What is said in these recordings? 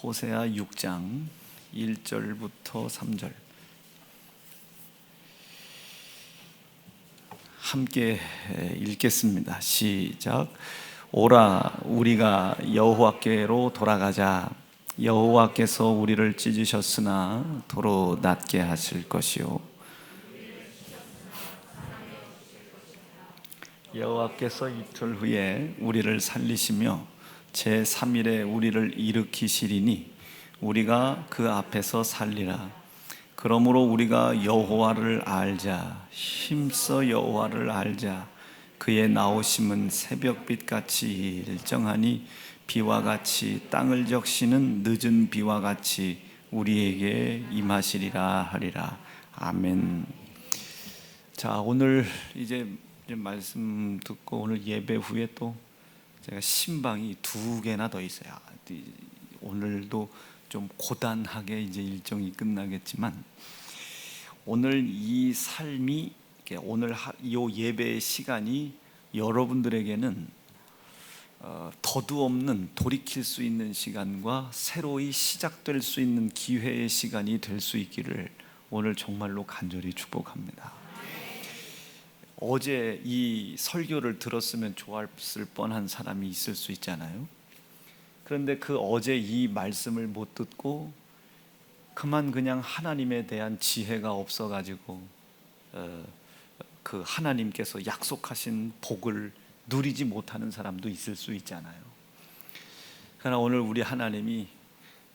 호세아 6장 1절부터 3절 함께 읽겠습니다. 시작. 오라, 우리가 여호와께로 돌아가자. 여호와께서 우리를 찢으셨으나 도로 낫게 하실 것이요, 여호와께서 이틀 후에 우리를 살리시며 제3일에 우리를 일으키시리니 우리가 그 앞에서 살리라. 그러므로 우리가 여호와를 알자. 힘써 여호와를 알자. 그의 나오심은 새벽빛같이 일정하니 비와 같이 땅을 적시는 늦은 비와 같이 우리에게 임하시리라 하리라. 아멘. 자, 오늘 이제 말씀 듣고 오늘 예배 후에 또 제가 신방이 2개나 더 있어요. 오늘도 좀 고단하게 이제 일정이 끝나겠지만, 오늘 이 삶이, 오늘 이 예배의 시간이 여러분들에게는 더도 없는 돌이킬 수 있는 시간과 새로이 시작될 수 있는 기회의 시간이 될 수 있기를 오늘 정말로 간절히 축복합니다. 어제 이 설교를 들었으면 좋았을 뻔한 사람이 있을 수 있잖아요. 그런데 그 어제 이 말씀을 못 듣고 그냥 하나님에 대한 지혜가 없어가지고 그 하나님께서 약속하신 복을 누리지 못하는 사람도 있을 수 있잖아요. 그러나 오늘 우리 하나님이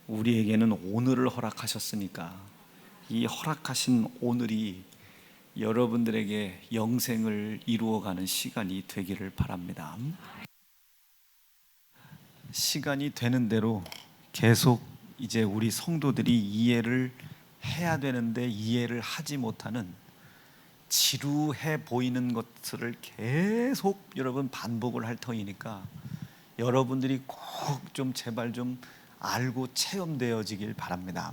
우리에게는 오늘을 허락하셨으니까 이 허락하신 오늘이 여러분들에게 영생을 이루어가는 시간이 되기를 바랍니다. 시간이 되는 대로 계속 이제 우리 성도들이 이해를 해야 되는데 이해를 하지 못하는 지루해 보이는 것들을 계속 여러분 반복을 할 터이니까 여러분들이 꼭 좀 제발 좀 알고 체험되어지길 바랍니다.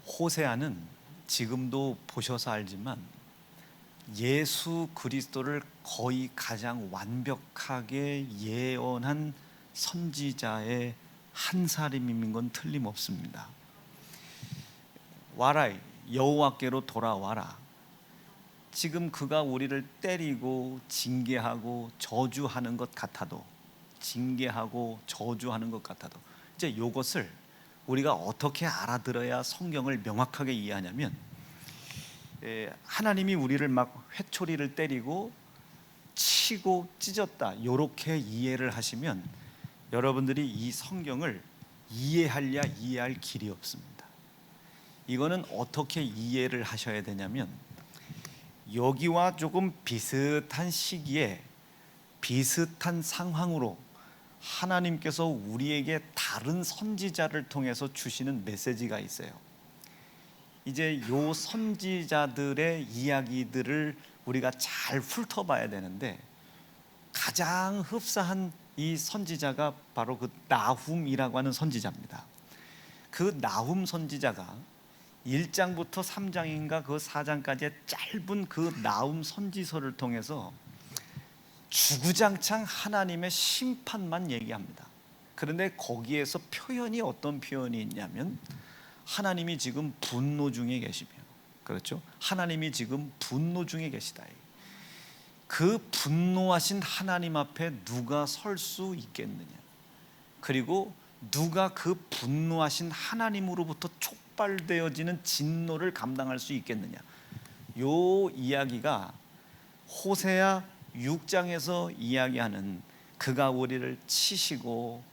호세아는 지금도 보셔서 알지만 예수 그리스도를 거의 가장 완벽하게 예언한 선지자의 한 사람인 건 틀림없습니다. 와라, 여호와께로 돌아와라. 지금 그가 우리를 때리고 징계하고 저주하는 것 같아도, 징계하고 저주하는 것 같아도 이제 이것을 우리가 어떻게 알아들어야 성경을 명확하게 이해하냐면, 하나님이 우리를 막 회초리를 때리고 치고 찢었다, 이렇게 이해를 하시면 여러분들이 이 성경을 이해하려 이해할 길이 없습니다. 이거는 어떻게 이해를 하셔야 되냐면, 여기와 조금 비슷한 시기에 비슷한 상황으로 하나님께서 우리에게 다른 선지자를 통해서 주시는 메시지가 있어요. 이제 요 선지자들의 이야기들을 우리가 잘 훑어봐야 되는데, 가장 흡사한 이 선지자가 바로 그 나훔이라고 하는 선지자입니다. 그 나훔 선지자가 1장부터 3장인가 그 4장까지의 짧은 그 나훔 선지서를 통해서 주구장창 하나님의 심판만 얘기합니다. 그런데 거기에서 표현이 어떤 표현이 있냐면, 하나님이 지금 분노 중에 계시며, 그렇죠? 하나님이 지금 분노 중에 계시다. 그 분노하신 하나님 앞에 누가 설 수 있겠느냐, 그리고 누가 그 분노하신 하나님으로부터 촉발되어지는 진노를 감당할 수 있겠느냐. 요 이야기가 호세아 6장에서 이야기하는 그가 우리를 치시고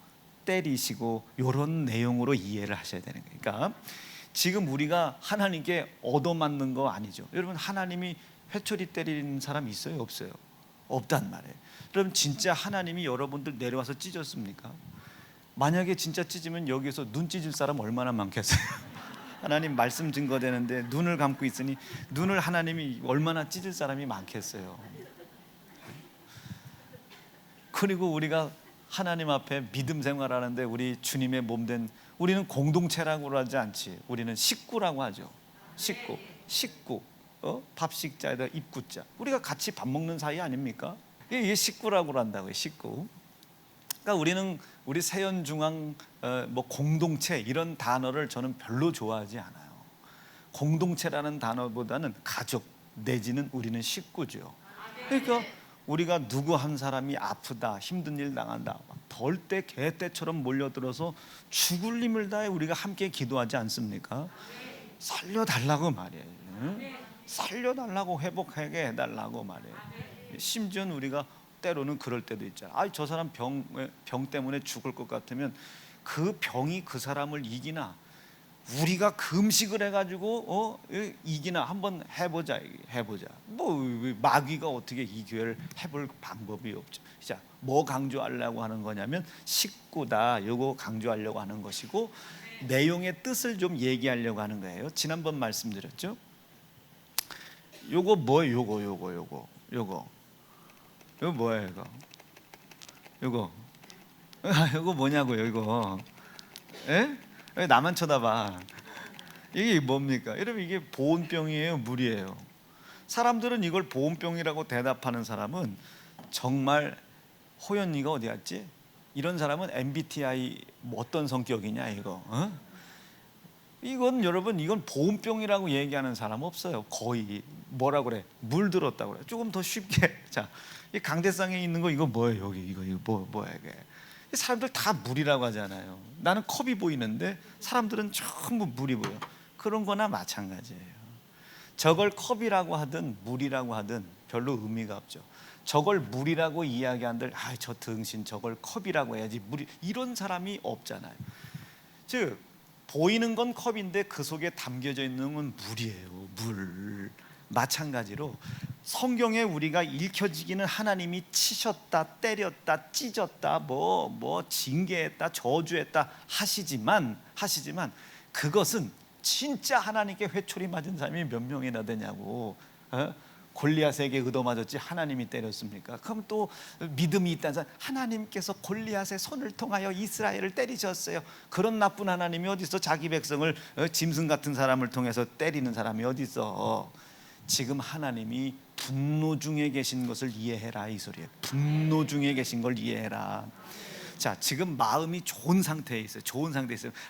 때리시고 이런 내용으로 이해를 하셔야 되는 거예요. 그러니까 지금 우리가 하나님께 얻어맞는 거 아니죠. 여러분, 하나님이 회초리 때리는 사람 있어요? 없어요? 없단 말이에요. 그럼 진짜 하나님이 여러분들 내려와서 찢었습니까? 만약에 진짜 찢으면 여기서 눈 찢을 사람 얼마나 많겠어요? 하나님 말씀 증거되는데 눈을 감고 있으니 눈을 하나님이 얼마나 찢을 사람이 많겠어요? 그리고 우리가 하나님 앞에 믿음 생활하는데 우리 주님의 몸된, 우리는 공동체라고 하지 않지, 우리는 식구라고 하죠. 식구. 밥 식자에다 입구자. 우리가 같이 밥 먹는 사이 아닙니까? 이게 식구라고 한다고요. 식구. 그러니까 우리 세연중앙 뭐 공동체 이런 단어를 저는 별로 좋아하지 않아요. 공동체라는 단어보다는 가족 내지는 우리는 식구죠. 그러니까 우리가 누구 한 사람이 아프다, 힘든 일 당한다, 벌떼 개떼처럼 몰려들어서 죽을 힘을 다해 우리가 함께 기도하지 않습니까? 살려달라고 말이에요. 살려달라고, 회복하게 해달라고 말이에요. 심지어는 우리가 때로는 그럴 때도 있잖아요. 아, 저 사람 병 때문에 죽을 것 같으면 그 병이 그 사람을 이기나, 우리가 금식을 해가지고 이기나 한번 해보자. 뭐 마귀가 어떻게 이 교회를 해볼 방법이 없죠. 자, 뭐 강조하려고 하는 거냐면 식구다, 요거 강조하려고 하는 것이고, 내용의 뜻을 좀 얘기하려고 하는 거예요. 지난번 말씀드렸죠. 요거 뭐예요? 요거 뭐예요? 요거 뭐냐고요? 이거 왜 나만 쳐다봐? 이게 뭡니까? 여러분, 이게 보온병이에요, 물이에요? 사람들은 이걸 보온병이라고 대답하는 사람은 정말, 호연이가 어디 갔지? 이런 사람은 MBTI 뭐 어떤 성격이냐 이거? 이건 여러분, 이건 보온병이라고 얘기하는 사람 없어요. 거의 뭐라 그래? 물 들었다고 그래. 조금 더 쉽게. 자, 이 강대상에 있는 거 이거 뭐예요? 여기 이거 뭐야 이게? 사람들 다 물이라고 하잖아요. 나는 컵이 보이는데 사람들은 전부 물이 보여. 그런 거나 마찬가지예요. 저걸 컵이라고 하든 물이라고 하든 별로 의미가 없죠. 저걸 물이라고 이야기한들, 아, 저 등신 저걸 컵이라고 해야지, 물이, 이런 사람이 없잖아요. 즉 보이는 건 컵인데 그 속에 담겨져 있는 건 물이에요. 물. 마찬가지로 성경에 우리가 읽혀지기는 하나님이 치셨다, 때렸다, 찢었다, 뭐 징계했다, 저주했다 하시지만 그것은 진짜 하나님께 회초리 맞은 사람이 몇 명이나 되냐고. 골리앗에게 얻어맞았지 하나님이 때렸습니까? 그럼 또 믿음이 있다는 사람, 하나님께서 골리앗의 손을 통하여 이스라엘을 때리셨어요. 그런 나쁜 하나님이 어디 있어? 자기 백성을 짐승 같은 사람을 통해서 때리는 사람이 어디 있어? 지금 하나님이 분노 중에 계신 것을 이해해라, 이 소리예요. 분노 중에 계신 걸 이해해라. 자, 지금 마음이 좋은 상태에 있어요.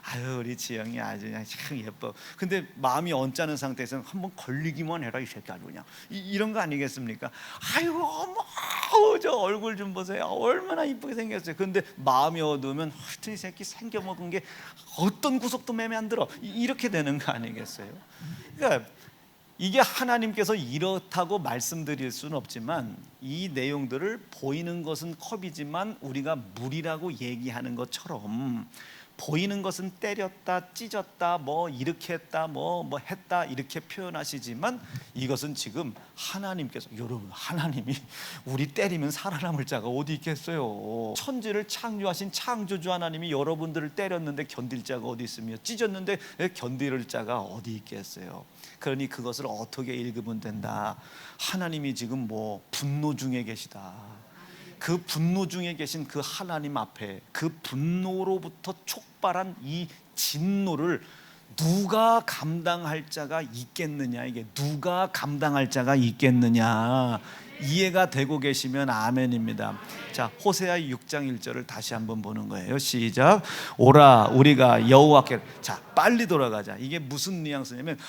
아유, 우리 지영이 아주 그냥 참 예뻐. 근데 마음이 언짢은 상태에서는 한번 걸리기만 해라, 이 새끼 아주 그냥 이런 거 아니겠습니까? 아이고, 어머, 저 얼굴 좀 보세요. 얼마나 이쁘게 생겼어요. 근데 마음이 어두우면 하여튼 이 새끼 생겨 먹은 게 어떤 구석도 맴에 안 들어. 이렇게 되는 거 아니겠어요? 그러니까 이게 하나님께서 이렇다고 말씀드릴 수는 없지만, 이 내용들을 보이는 것은 컵이지만 우리가 물이라고 얘기하는 것처럼, 보이는 것은 때렸다, 찢었다, 뭐 이렇게 했다, 뭐 했다 이렇게 표현하시지만, 이것은 지금 하나님께서, 여러분, 하나님이 우리 때리면 살아남을 자가 어디 있겠어요? 천지를 창조하신 창조주 하나님이 여러분들을 때렸는데 견딜 자가 어디 있으며, 찢었는데 견딜 자가 어디 있겠어요? 그러니 그것을 어떻게 읽으면 된다? 하나님이 지금 뭐 분노 중에 계시다. 그 분노 중에 계신 그 하나님 앞에, 그 분노로부터 촉발한 이 진노를 누가 감당할 자가 있겠느냐? 이게 누가 감당할 자가 있겠느냐? 이해가 되고 계시면 아멘입니다. 자, 호세아 6장 1절을 다시 한번 보는 거예요. 시작. 오라, 우리가 여호와께. 자, 빨리 돌아가자. 이게 무슨 뉘앙스냐면,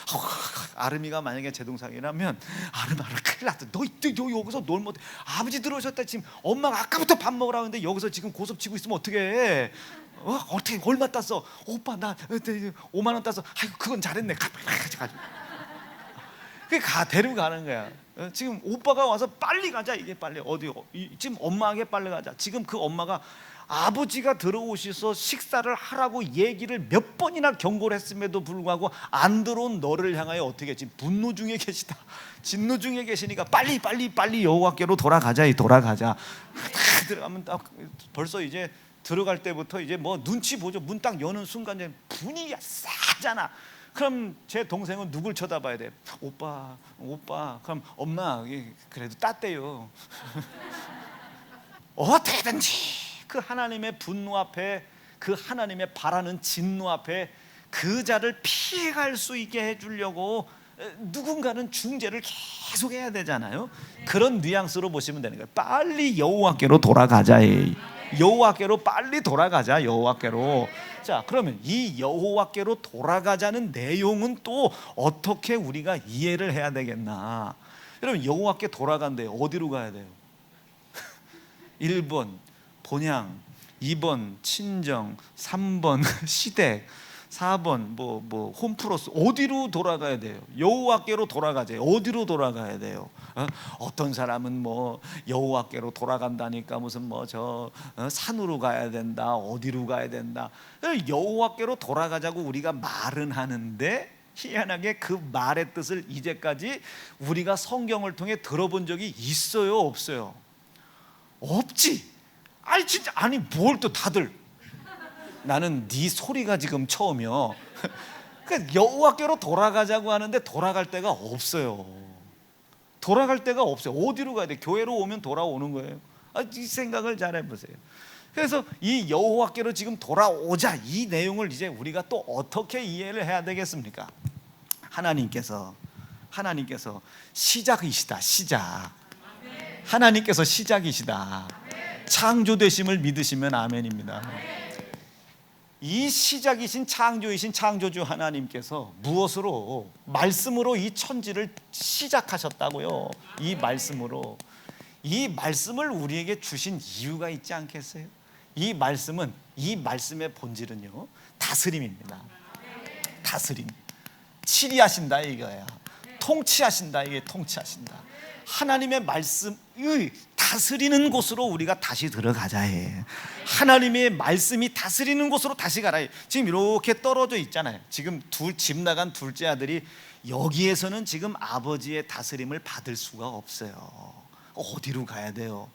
아름이가 만약에 제 동생이라면, 아름아 큰일 났다. 너 여기서 놀 못해. 아버지 들어오셨다. 지금 엄마가 아까부터 밥 먹으라고 하는데 여기서 지금 고섭 치고 있으면 어떡해? 어떻게 얼마 땄어? 오빠 나 5만 원 땄어. 아이고, 그건 잘했네. 가지고 데려가는 거야. 지금 오빠가 와서 빨리 가자. 이게 빨리 어디, 지금 엄마에게 빨리 가자. 지금 그 엄마가 아버지가 들어오셔서 식사를 하라고 얘기를 몇 번이나 경고를 했음에도 불구하고 안 들어온 너를 향하여 어떻게, 지금 분노 중에 계시다, 진노 중에 계시니까 빨리 여호와께로 돌아가자. 들어가면 딱 벌써 이제 들어갈 때부터 이제 뭐 눈치 보죠. 문 딱 여는 순간 분위기가 싸잖아. 그럼 제 동생은 누굴 쳐다봐야 돼? 오빠. 그럼 엄마, 그래도 땄대요. 어떻게든지 그 하나님의 분노 앞에, 그 하나님의 바라는 진노 앞에 그 자를 피해갈 수 있게 해주려고 누군가는 중재를 계속 해야 되잖아요. 그런 뉘앙스로 보시면 되는 거예요. 빨리 여호와께로 돌아가자. 여호와께로 빨리 돌아가자. 여호와께로. 자, 그러면 이 여호와께로 돌아가자는 내용은 또 어떻게 우리가 이해를 해야 되겠나? 여러분, 여호와께 돌아간대요. 어디로 가야 돼요? 1번 본향, 2번 친정, 3번 시댁, 4번 홈플러스. 어디로 돌아가야 돼요? 여호와께로 돌아가자. 어디로 돌아가야 돼요? 어떤 사람은 뭐 여호와께로 돌아간다니까 무슨 산으로 가야 된다, 어디로 가야 된다. 여호와께로 돌아가자고 우리가 말은 하는데 희한하게 그 말의 뜻을 이제까지 우리가 성경을 통해 들어본 적이 있어요, 없어요? 없지. 아니 진짜, 아니 뭘 또 다들, 나는 네 소리가 지금 처음이요. 그러니까 여호와께로 돌아가자고 하는데 돌아갈 데가 없어요. 돌아갈 데가 없어요. 어디로 가야 돼? 교회로 오면 돌아오는 거예요. 이 생각을 잘 해보세요. 그래서 이 여호와께로 지금 돌아오자, 이 내용을 이제 우리가 또 어떻게 이해를 해야 되겠습니까? 하나님께서 시작이시다. 시작. 하나님께서 시작이시다. 창조되심을 믿으시면 아멘입니다. 이 시작이신 창조이신 창조주 하나님께서 무엇으로? 말씀으로 이 천지를 시작하셨다고요. 이 말씀으로. 이 말씀을 우리에게 주신 이유가 있지 않겠어요? 이 말씀의 본질은요, 다스림입니다. 다스림. 치리하신다 이거야. 통치하신다, 이게 통치하신다. 하나님의 말씀이 다스리는 곳으로 우리가 다시 들어가자 해. 하나님의 말씀이 다스리는 곳으로 다시 가라 해. 지금 이렇게 떨어져 있잖아요. 지금 집 나간 둘째 아들이 여기에서는 지금 아버지의 다스림을 받을 수가 없어요. 어디로 가야 돼요?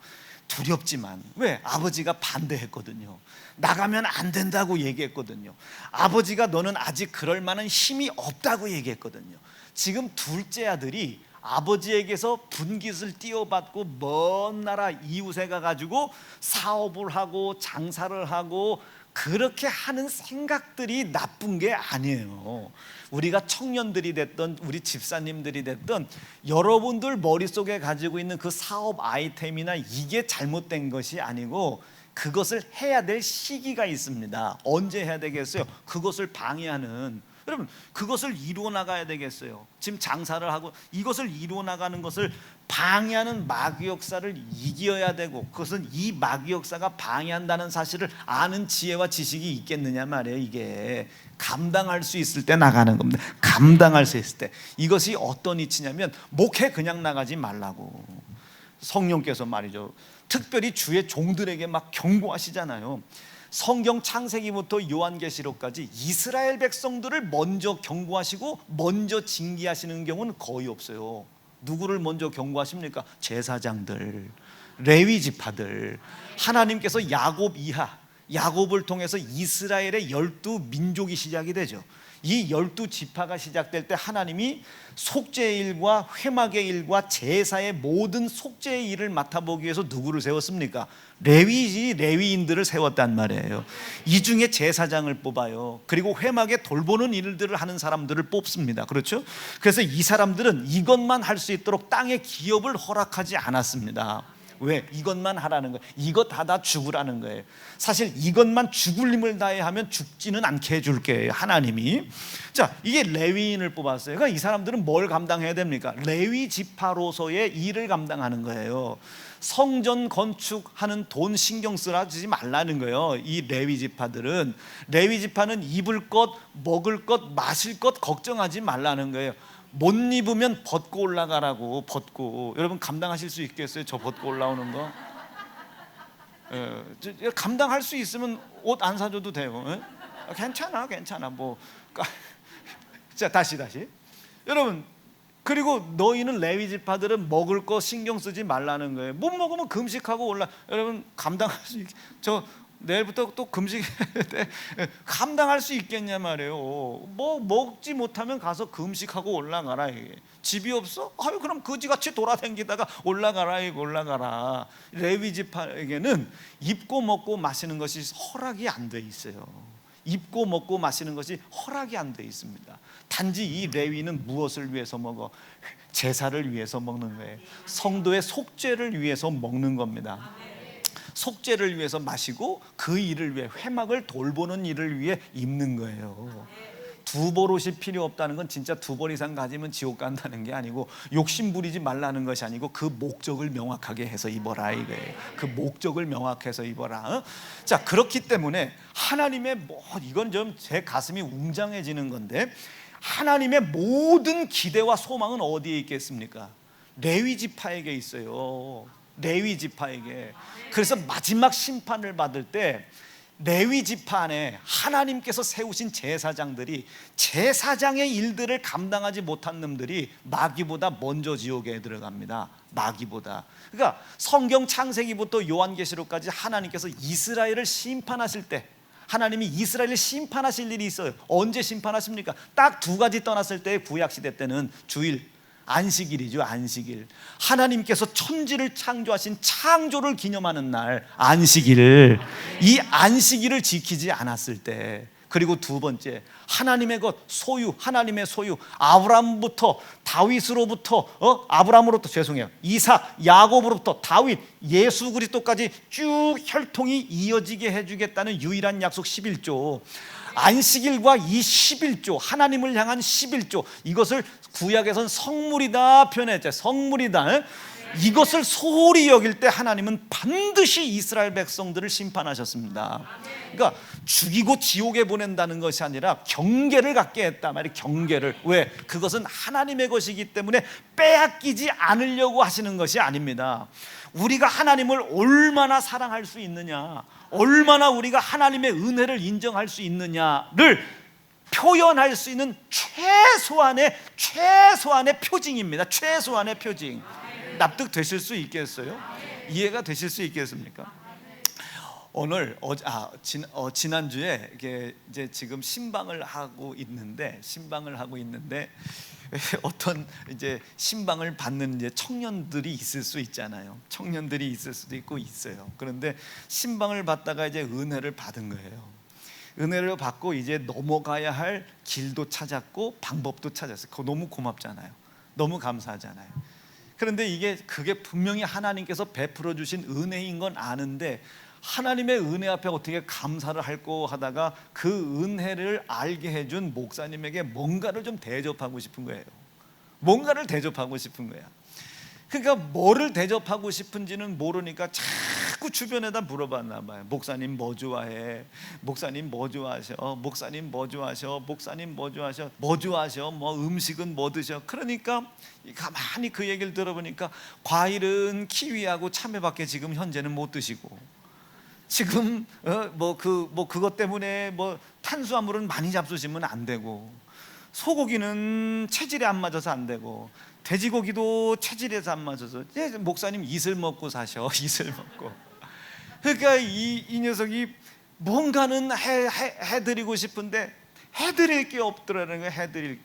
두렵지만. 왜? 아버지가 반대했거든요. 나가면 안 된다고 얘기했거든요. 아버지가 너는 아직 그럴 만한 힘이 없다고 얘기했거든요. 지금 둘째 아들이 아버지에게서 분깃을 띄워받고 먼 나라 이웃에 가가지고 사업을 하고 장사를 하고 그렇게 하는 생각들이 나쁜 게 아니에요. 우리가 청년들이 됐던 우리 집사님들이 됐던 여러분들 머릿속에 가지고 있는 그 사업 아이템이나 이게 잘못된 것이 아니고 그것을 해야 될 시기가 있습니다. 언제 해야 되겠어요? 그것을 방해하는, 여러분 그것을 이루어 나가야 되겠어요. 지금 장사를 하고 이것을 이루어 나가는 것을 방해하는 마귀 역사를 이겨야 되고, 그것은 이 마귀 역사가 방해한다는 사실을 아는 지혜와 지식이 있겠느냐 말이에요. 이게 감당할 수 있을 때 나가는 겁니다. 감당할 수 있을 때. 이것이 어떤 이치냐면 목회 그냥 나가지 말라고. 성령께서 말이죠, 특별히 주의 종들에게 막 경고하시잖아요. 성경 창세기부터 요한계시록까지 이스라엘 백성들을 먼저 경고하시고 먼저 징계하시는 경우는 거의 없어요. 누구를 먼저 경고하십니까? 제사장들, 레위 지파들. 하나님께서 야곱을 통해서 이스라엘의 12민족이 시작이 되죠. 이 12지파가 시작될 때 하나님이 속죄의 일과 회막의 일과 제사의 모든 속죄의 일을 맡아보기 위해서 누구를 세웠습니까? 레위인들을 세웠단 말이에요. 이 중에 제사장을 뽑아요. 그리고 회막에 돌보는 일들을 하는 사람들을 뽑습니다. 그렇죠? 그래서 이 사람들은 이것만 할 수 있도록 땅의 기업을 허락하지 않았습니다. 왜? 이것만 하라는 거예요. 이것 다 죽으라는 거예요. 사실 이것만 죽을 힘을 다해 하면 죽지는 않게 해줄게요, 하나님이. 자, 이게 레위인을 뽑았어요. 그러니까 이 사람들은 뭘 감당해야 됩니까? 레위 지파로서의 일을 감당하는 거예요. 성전 건축하는 돈 신경 쓰지 말라는 거예요. 이 레위 지파들은. 레위 지파는 입을 것, 먹을 것, 마실 것 걱정하지 말라는 거예요. 못 입으면 벗고 올라가라고. 벗고. 여러분 감당하실 수 있겠어요? 저 벗고 올라오는 거? 감당할 수 있으면 옷 안 사줘도 돼요. 괜찮아. 자, 다시. 여러분, 그리고 너희는 레위 지파들은 먹을 거 신경 쓰지 말라는 거예요. 못 먹으면 금식하고 여러분 감당할 수 내일부터 또 금식 감당할 수 있겠냐 말이에요. 뭐 먹지 못하면 가서 금식하고 올라가라. 이게 집이 없어? 아유, 그럼 거지같이 돌아다니다가 올라가라. 레위 지파에게는 입고 먹고 마시는 것이 허락이 안 돼 있어요. 입고 먹고 마시는 것이 허락이 안 돼 있습니다. 단지 이 레위는 무엇을 위해서 먹어? 제사를 위해서 먹는 거예요. 성도의 속죄를 위해서 먹는 겁니다. 속죄를 위해서 마시고 그 일을 위해, 회막을 돌보는 일을 위해 입는 거예요. 두 벌 옷이 필요 없다는 건 진짜 두 벌 이상 가지면 지옥 간다는 게 아니고, 욕심 부리지 말라는 것이 아니고 그 목적을 명확하게 해서 입어라 이거예요. 그 목적을 명확해서 입어라. 자, 그렇기 때문에 하나님의 이건 좀 제 가슴이 웅장해지는 건데, 하나님의 모든 기대와 소망은 어디에 있겠습니까? 레위 지파에게 있어요. 레위 지파에게. 그래서 마지막 심판을 받을 때 레위 지파 안에 하나님께서 세우신 제사장들이, 제사장의 일들을 감당하지 못한 놈들이 마귀보다 먼저 지옥에 들어갑니다. 마귀보다. 그러니까 성경 창세기부터 요한계시록까지 하나님께서 이스라엘을 심판하실 때, 하나님이 이스라엘을 심판하실 일이 있어요. 언제 심판하십니까? 딱 두 가지 떠났을 때, 구약시대 때는 주일, 안식일이죠. 안식일. 하나님께서 천지를 창조하신 창조를 기념하는 날 안식일을, 이 안식일을 지키지 않았을 때, 그리고 두 번째, 하나님의 것, 소유, 하나님의 소유, 아브람부터 다윗으로부터 아브람으로부터 죄송해요, 이삭, 야곱으로부터 다윗, 예수 그리스도까지 쭉 혈통이 이어지게 해주겠다는 유일한 약속 11조, 안식일과 이 11조, 하나님을 향한 11조, 이것을 구약에선 성물이다 표현했죠. 성물이다. 이것을 소홀히 여길 때 하나님은 반드시 이스라엘 백성들을 심판하셨습니다. 그러니까 죽이고 지옥에 보낸다는 것이 아니라 경계를 갖게 했다 말이에요. 경계를. 왜? 그것은 하나님의 것이기 때문에 빼앗기지 않으려고 하시는 것이 아닙니다. 우리가 하나님을 얼마나 사랑할 수 있느냐, 얼마나 우리가 하나님의 은혜를 인정할 수 있느냐를 표현할 수 있는 최소한의 표징입니다. 최소한의 표징. 납득되실 수 있겠어요? 이해가 되실 수 있겠습니까? 오늘 지난주에 이제 지금 신방을 하고 있는데 어떤 이제 신방을 받는 이제 청년들이 있을 수 있잖아요. 청년들이 있을 수도 있고 있어요. 그런데 신방을 받다가 이제 은혜를 받은 거예요. 은혜를 받고 이제 넘어가야 할 길도 찾았고 방법도 찾았어요. 그거 너무 고맙잖아요. 너무 감사하잖아요. 그런데 그게 분명히 하나님께서 베풀어 주신 은혜인 건 아는데, 하나님의 은혜 앞에 어떻게 감사를 할까 하다가 그 은혜를 알게 해준 목사님에게 뭔가를 좀 대접하고 싶은 거예요. 뭔가를 대접하고 싶은 거야. 그러니까 뭐를 대접하고 싶은지는 모르니까 자꾸 주변에다 물어봤나 봐요. 목사님 뭐 좋아해? 목사님 뭐 좋아하셔? 목사님 뭐 좋아하셔? 목사님 뭐 좋아하셔? 뭐 좋아하셔? 뭐 음식은 뭐 드셔? 그러니까 가만히 그 얘기를 들어보니까 과일은 키위하고 참외밖에 지금 현재는 못 드시고, 지금 그것 때문에 탄수화물은 많이 잡수시면 안 되고, 소고기는 체질에 안 맞아서 안 되고, 돼지고기도 체질에서 안 맞아서 목사님 이슬 먹고 사셔. 이슬 먹고. 그러니까 이 녀석이 뭔가는 해드리고 싶은데 해드릴 게 없더라는 거예요. 해드릴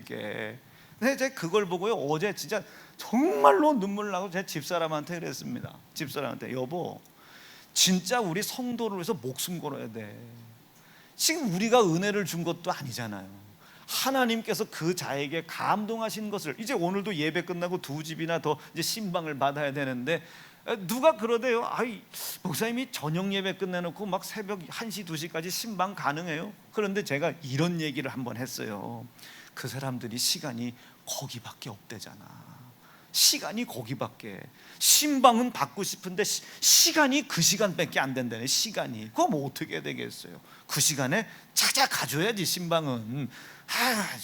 게. 근데 제가 그걸 보고요, 어제 진짜 정말로 눈물 나고 제 집사람한테 그랬습니다. 집사람한테, 여보, 진짜 우리 성도를 위해서 목숨 걸어야 돼. 지금 우리가 은혜를 준 것도 아니잖아요. 하나님께서 그 자에게 감동하신 것을, 이제 오늘도 예배 끝나고 두 집이나 더 이제 신방을 받아야 되는데, 누가 그러대요. 목사님이 저녁 예배 끝내놓고 막 새벽 1시 2시까지 신방 가능해요? 그런데 제가 이런 얘기를 한번 했어요. 그 사람들이 시간이 거기밖에 없대잖아. 시간이 거기밖에. 신방은 받고 싶은데 시간이 그 시간밖에 안 된다네. 시간이. 그럼 어떻게 되겠어요? 그 시간에 찾아가줘야지. 신방은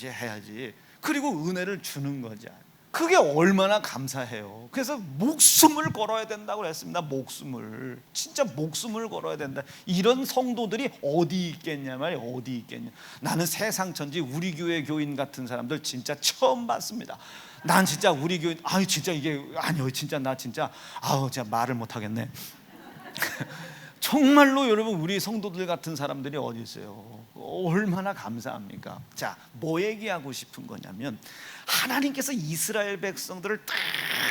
해야지. 그리고 은혜를 주는 거죠. 그게 얼마나 감사해요. 그래서 목숨을 걸어야 된다고 그랬습니다. 목숨을, 진짜 목숨을 걸어야 된다. 이런 성도들이 어디 있겠냐 말이에요. 어디 있겠냐. 나는 세상 천지 우리 교회 교인 같은 사람들 진짜 처음 봤습니다. 난 진짜 우리 교인, 진짜 이게 아니요, 진짜 나 진짜 제가 말을 못 하겠네. 정말로 여러분, 우리 성도들 같은 사람들이 어디 있어요? 얼마나 감사합니까? 자, 뭐 얘기하고 싶은 거냐면, 하나님께서 이스라엘 백성들을 딱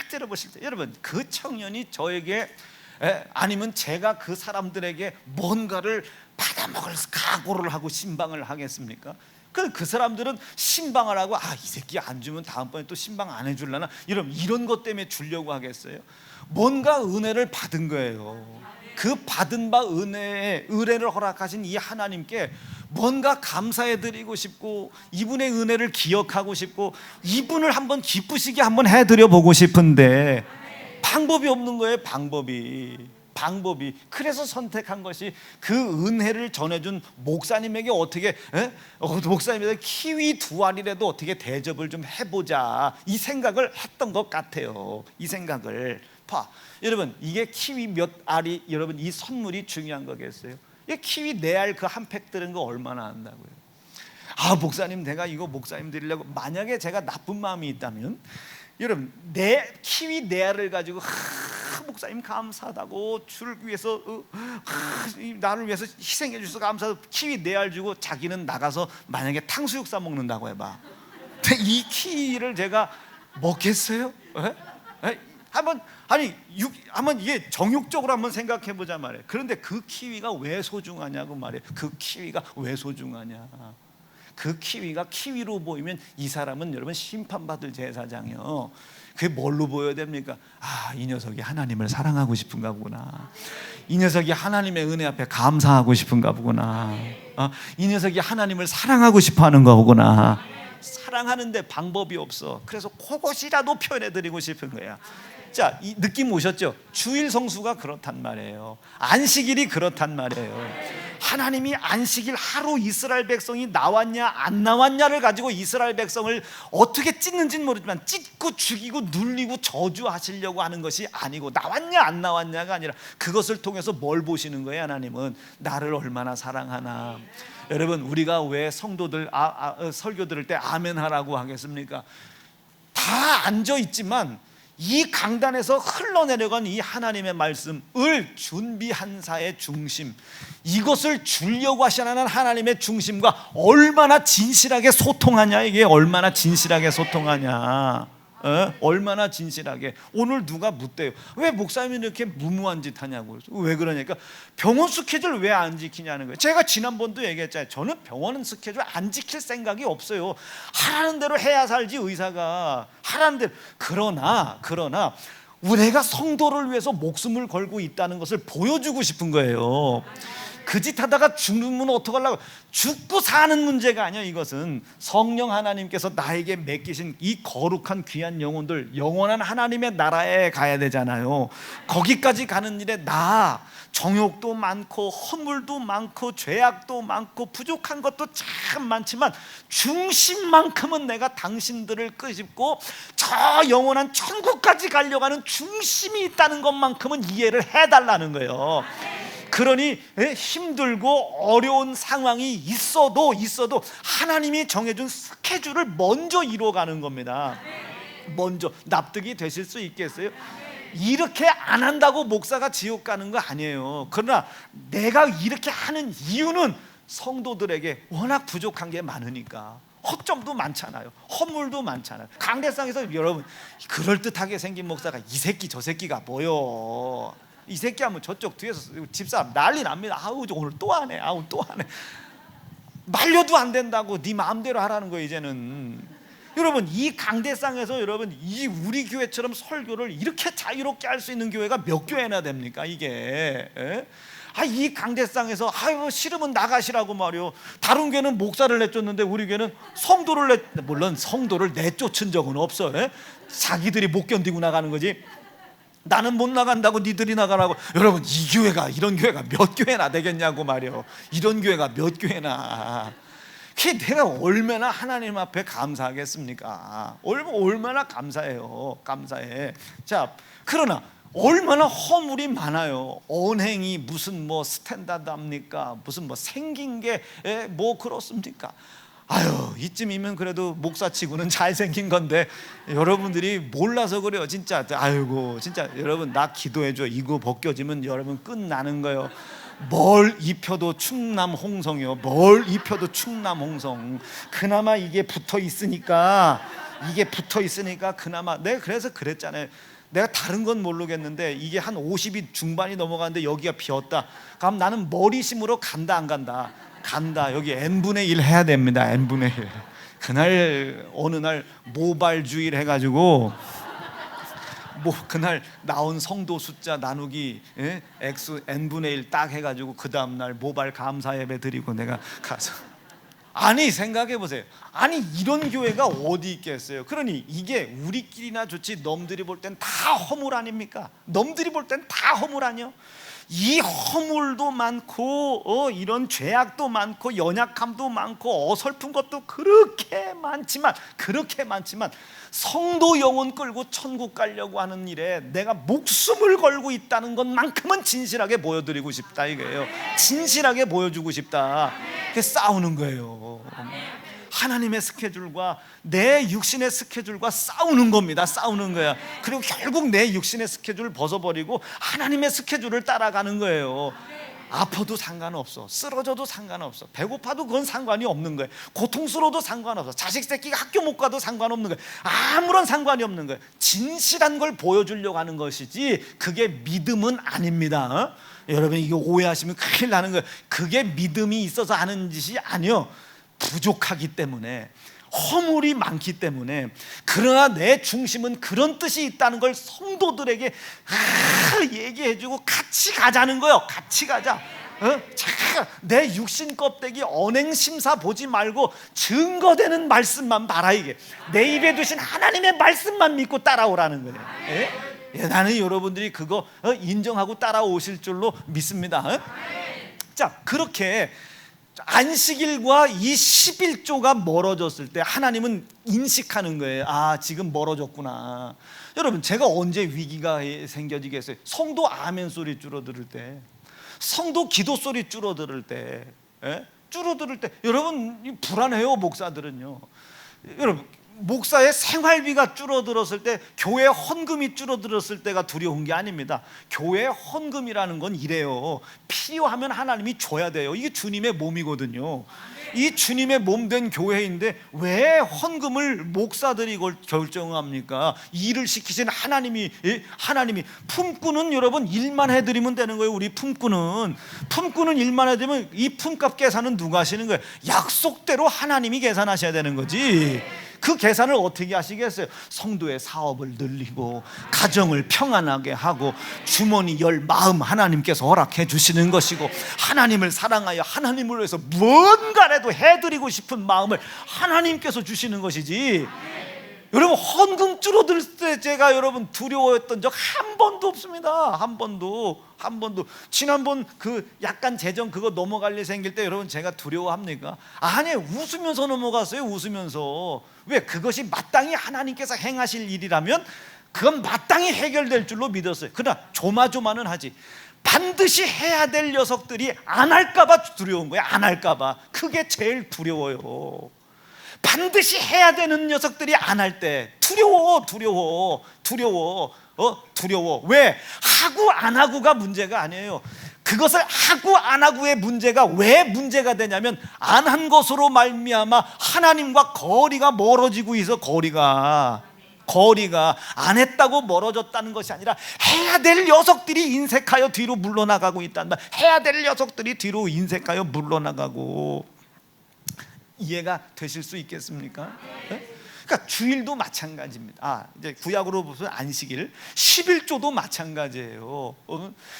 째려보실 때, 여러분, 그 청년이 저에게 아니면 제가 그 사람들에게 뭔가를 받아먹을 각오를 하고 신방을 하겠습니까? 그 사람들은 신방을 하고 이 새끼 안 주면 다음번에 또 신방 안 해줄라나 이런 것 때문에 주려고 하겠어요? 뭔가 은혜를 받은 거예요. 그 받은 바 은혜를 허락하신 이 하나님께 뭔가 감사해드리고 싶고 이분의 은혜를 기억하고 싶고 이분을 한번 기쁘시게 한번 해드려 보고 싶은데 방법이 없는 거예요. 방법이. 그래서 선택한 것이 그 은혜를 전해준 목사님에게 어떻게 목사님에게 키위 2알이라도 어떻게 대접을 좀 해보자 이 생각을 했던 것 같아요. 이 생각을 여러분, 이게 키위 몇 알이 여러분 이 선물이 중요한 거겠어요? 이 키위 4알 그 한 팩 들은 거 얼마나 한다고요? 목사님 내가 이거 목사님 드리려고 만약에 제가 나쁜 마음이 있다면 여러분 키위 4알을 가지고 목사님 감사하다고 주를 위해서 나를 위해서 희생해 주셔서 감사하다고 키위 4알 주고 자기는 나가서 만약에 탕수육 사 먹는다고 해봐. 이 키위를 제가 먹겠어요? 한번 이게 정욕적으로 한번 생각해 보자 말이에요. 그런데 그 키위가 왜 소중하냐고 말이에요. 그 키위가 왜 소중하냐? 그 키위가 키위로 보이면 이 사람은 여러분 심판받을 제사장이요. 그게 뭘로 보여야 됩니까? 이 녀석이 하나님을 사랑하고 싶은가 보구나. 이 녀석이 하나님의 은혜 앞에 감사하고 싶은가 보구나. 이 녀석이 하나님을 사랑하고 싶어 하는가 보구나. 사랑하는데 방법이 없어. 그래서 그것이라도 표현해드리고 싶은 거야. 자, 이 느낌 오셨죠? 주일 성수가 그렇단 말이에요. 안식일이 그렇단 말이에요. 하나님이 안식일 하루 이스라엘 백성이 나왔냐 안 나왔냐를 가지고 이스라엘 백성을 어떻게 찢는지는 모르지만 찢고 죽이고 눌리고 저주하시려고 하는 것이 아니고 나왔냐 안 나왔냐가 아니라 그것을 통해서 뭘 보시는 거예요? 하나님은 나를 얼마나 사랑하나. 여러분, 우리가 왜 성도들 설교 들을 때 아멘 하라고 하겠습니까? 다 앉아 있지만 이 강단에서 흘러내려간 이 하나님의 말씀을 준비한 자의 중심, 이것을 주려고 하시는 하나님의 중심과 얼마나 진실하게 소통하냐. 이게 얼마나 진실하게 소통하냐. 얼마나 진실하게. 오늘 누가 묻대요. 왜 목사님이 이렇게 무모한 짓 하냐고. 왜 그러냐니까 병원 스케줄 왜 안 지키냐는 거예요. 제가 지난번도 얘기했잖아요. 저는 병원 스케줄 안 지킬 생각이 없어요. 하라는 대로 해야 살지. 의사가 하라는 대로. 그러나 우리가 성도를 위해서 목숨을 걸고 있다는 것을 보여주고 싶은 거예요. 그 짓 하다가 죽으면 어떡하려고. 죽고 사는 문제가 아니야. 이것은 성령 하나님께서 나에게 맡기신 이 거룩한 귀한 영혼들, 영원한 하나님의 나라에 가야 되잖아요. 거기까지 가는 일에 정욕도 많고 허물도 많고 죄악도 많고 부족한 것도 참 많지만 중심만큼은 내가 당신들을 끄집고 저 영원한 천국까지 가려고 하는 중심이 있다는 것만큼은 이해를 해달라는 거예요. 그러니 힘들고 어려운 상황이 있어도 하나님이 정해준 스케줄을 먼저 이루어가는 겁니다. 먼저. 납득이 되실 수 있겠어요? 이렇게 안 한다고 목사가 지옥 가는 거 아니에요. 그러나 내가 이렇게 하는 이유는 성도들에게 워낙 부족한 게 많으니까. 허점도 많잖아요. 허물도 많잖아요. 강대상에서 여러분 그럴듯하게 생긴 목사가 이 새끼 저 새끼가 뭐요? 이 새끼 하면 저쪽 뒤에서 집사람 난리 납니다. 오늘 또 하네. 또 하네. 말려도 안 된다고 네 마음대로 하라는 거예요. 이제는 여러분 이 강대상에서 여러분 이 우리 교회처럼 설교를 이렇게 자유롭게 할 수 있는 교회가 몇 교회나 됩니까? 이게 이 강대상에서 싫으면 나가시라고 말이요. 다른 교회는 목사를 내쫓는데 우리 교회는 물론 성도를 내쫓은 적은 없어. 자기들이 못 견디고 나가는 거지. 나는 못 나간다고 니들이 나가라고. 여러분 이런 교회가 몇 교회나 되겠냐고 말이요. 이런 교회가 몇 교회나. 그게 내가 얼마나 하나님 앞에 감사하겠습니까? 얼마나 감사해. 자, 그러나 얼마나 허물이 많아요. 언행이 무슨 스탠다드합니까? 무슨 생긴 게 그렇습니까? 이쯤이면 그래도 목사치고는 잘생긴 건데 여러분들이 몰라서 그래요. 진짜 진짜 여러분 나 기도해줘. 이거 벗겨지면 여러분 끝나는 거예요. 뭘 입혀도 충남 홍성이요. 그나마 이게 붙어 있으니까 그나마. 그래서 그랬잖아요. 내가 다른 건 모르겠는데 이게 한 50이 중반이 넘어가는데 여기가 비었다. 그럼 나는 머리심으로 간다 안 간다? 간다. 여기 n분의 1 해야 됩니다. n분의 1. 그날 어느 날 모발주의를 해가지고 그날 나온 성도 숫자 나누기 x n분의 1 딱 해가지고 그 다음날 모발 감사 예배 드리고 내가 가서, 아니 생각해 보세요. 아니 이런 교회가 어디 있겠어요? 그러니 이게 우리끼리나 좋지 넘들이 볼 땐 다 허물 아닙니까? 넘들이 볼 땐 다 허물 아니요? 이 허물도 많고 이런 죄악도 많고 연약함도 많고 어설픈 것도 그렇게 많지만 성도 영혼 끌고 천국 가려고 하는 일에 내가 목숨을 걸고 있다는 것만큼은 진실하게 보여드리고 싶다 이거예요. 진실하게 보여주고 싶다. 그게 싸우는 거예요. 하나님의 스케줄과 내 육신의 스케줄과 싸우는 겁니다. 싸우는 거야. 그리고 결국 내 육신의 스케줄을 벗어버리고 하나님의 스케줄을 따라가는 거예요. 아파도 상관없어, 쓰러져도 상관없어, 배고파도 그건 상관이 없는 거예요. 고통스러워도 상관없어, 자식 새끼가 학교 못 가도 상관없는 거예요. 아무런 상관이 없는 거예요. 진실한 걸 보여주려고 하는 것이지 그게 믿음은 아닙니다. 여러분 이거 오해하시면 큰일 나는 거예요. 그게 믿음이 있어서 하는 짓이 아니요, 부족하기 때문에, 허물이 많기 때문에. 그러나 내 중심은 그런 뜻이 있다는 걸 성도들에게 얘기해주고 같이 가자는 거예요. 같이 가자. 내 육신 껍데기 언행심사 보지 말고 증거되는 말씀만 봐라. 이게 내 입에 두신 하나님의 말씀만 믿고 따라오라는 거예요. 나는 여러분들이 그거 인정하고 따라오실 줄로 믿습니다. 자, 그렇게 안식일과 이 11조가 멀어졌을 때 하나님은 인식하는 거예요. 아, 지금 멀어졌구나. 여러분, 제가 언제 위기가 생겨지겠어요? 성도 아멘 소리 줄어들 때, 성도 기도 소리 줄어들 때, 줄어들 때. 여러분 불안해요. 목사들은요. 여러분, 목사의 생활비가 줄어들었을 때, 교회 헌금이 줄어들었을 때가 두려운 게 아닙니다. 교회 헌금이라는 건 이래요. 필요하면 하나님이 줘야 돼요. 이게 주님의 몸이거든요. 이 주님의 몸 된 교회인데 왜 헌금을 목사들이 이걸 결정합니까? 일을 시키신 하나님이 품꾼은 여러분 일만 해드리면 되는 거예요. 우리 품꾼은 일만 해드리면 이 품값 계산은 누가 하시는 거예요? 약속대로 하나님이 계산하셔야 되는 거지. 그 계산을 어떻게 하시겠어요? 성도의 사업을 늘리고 가정을 평안하게 하고 주머니 열 마음 하나님께서 허락해 주시는 것이고, 하나님을 사랑하여 하나님을 위해서 무언가라도 해드리고 싶은 마음을 하나님께서 주시는 것이지. 여러분, 헌금 줄어들 때 제가 여러분 두려워했던 적 한 번도 없습니다. 한 번도. 지난번 그 약간 재정 그거 넘어갈 일 생길 때 여러분 제가 두려워합니까? 아니, 웃으면서 넘어갔어요. 웃으면서. 왜? 그것이 마땅히 하나님께서 행하실 일이라면 그건 마땅히 해결될 줄로 믿었어요. 그러나 조마조마는 하지. 반드시 해야 될 녀석들이 안 할까봐 두려운 거예요. 안 할까봐. 그게 제일 두려워요. 반드시 해야 되는 녀석들이 안 할 때 두려워. 왜? 하고 안 하고가 문제가 아니에요. 그것을 하고 안 하고의 문제가 왜 문제가 되냐면, 안 한 것으로 말미암아 하나님과 거리가 멀어지고 있어. 거리가 안 했다고 멀어졌다는 것이 아니라 해야 될 녀석들이 인색하여 뒤로 물러나가고 있단 말. 해야 될 녀석들이 뒤로 인색하여 물러나가고. 이해가 되실 수 있겠습니까? 그러니까 주일도 마찬가지입니다. 이제 구약으로 보면 안식일, 11조도 마찬가지예요.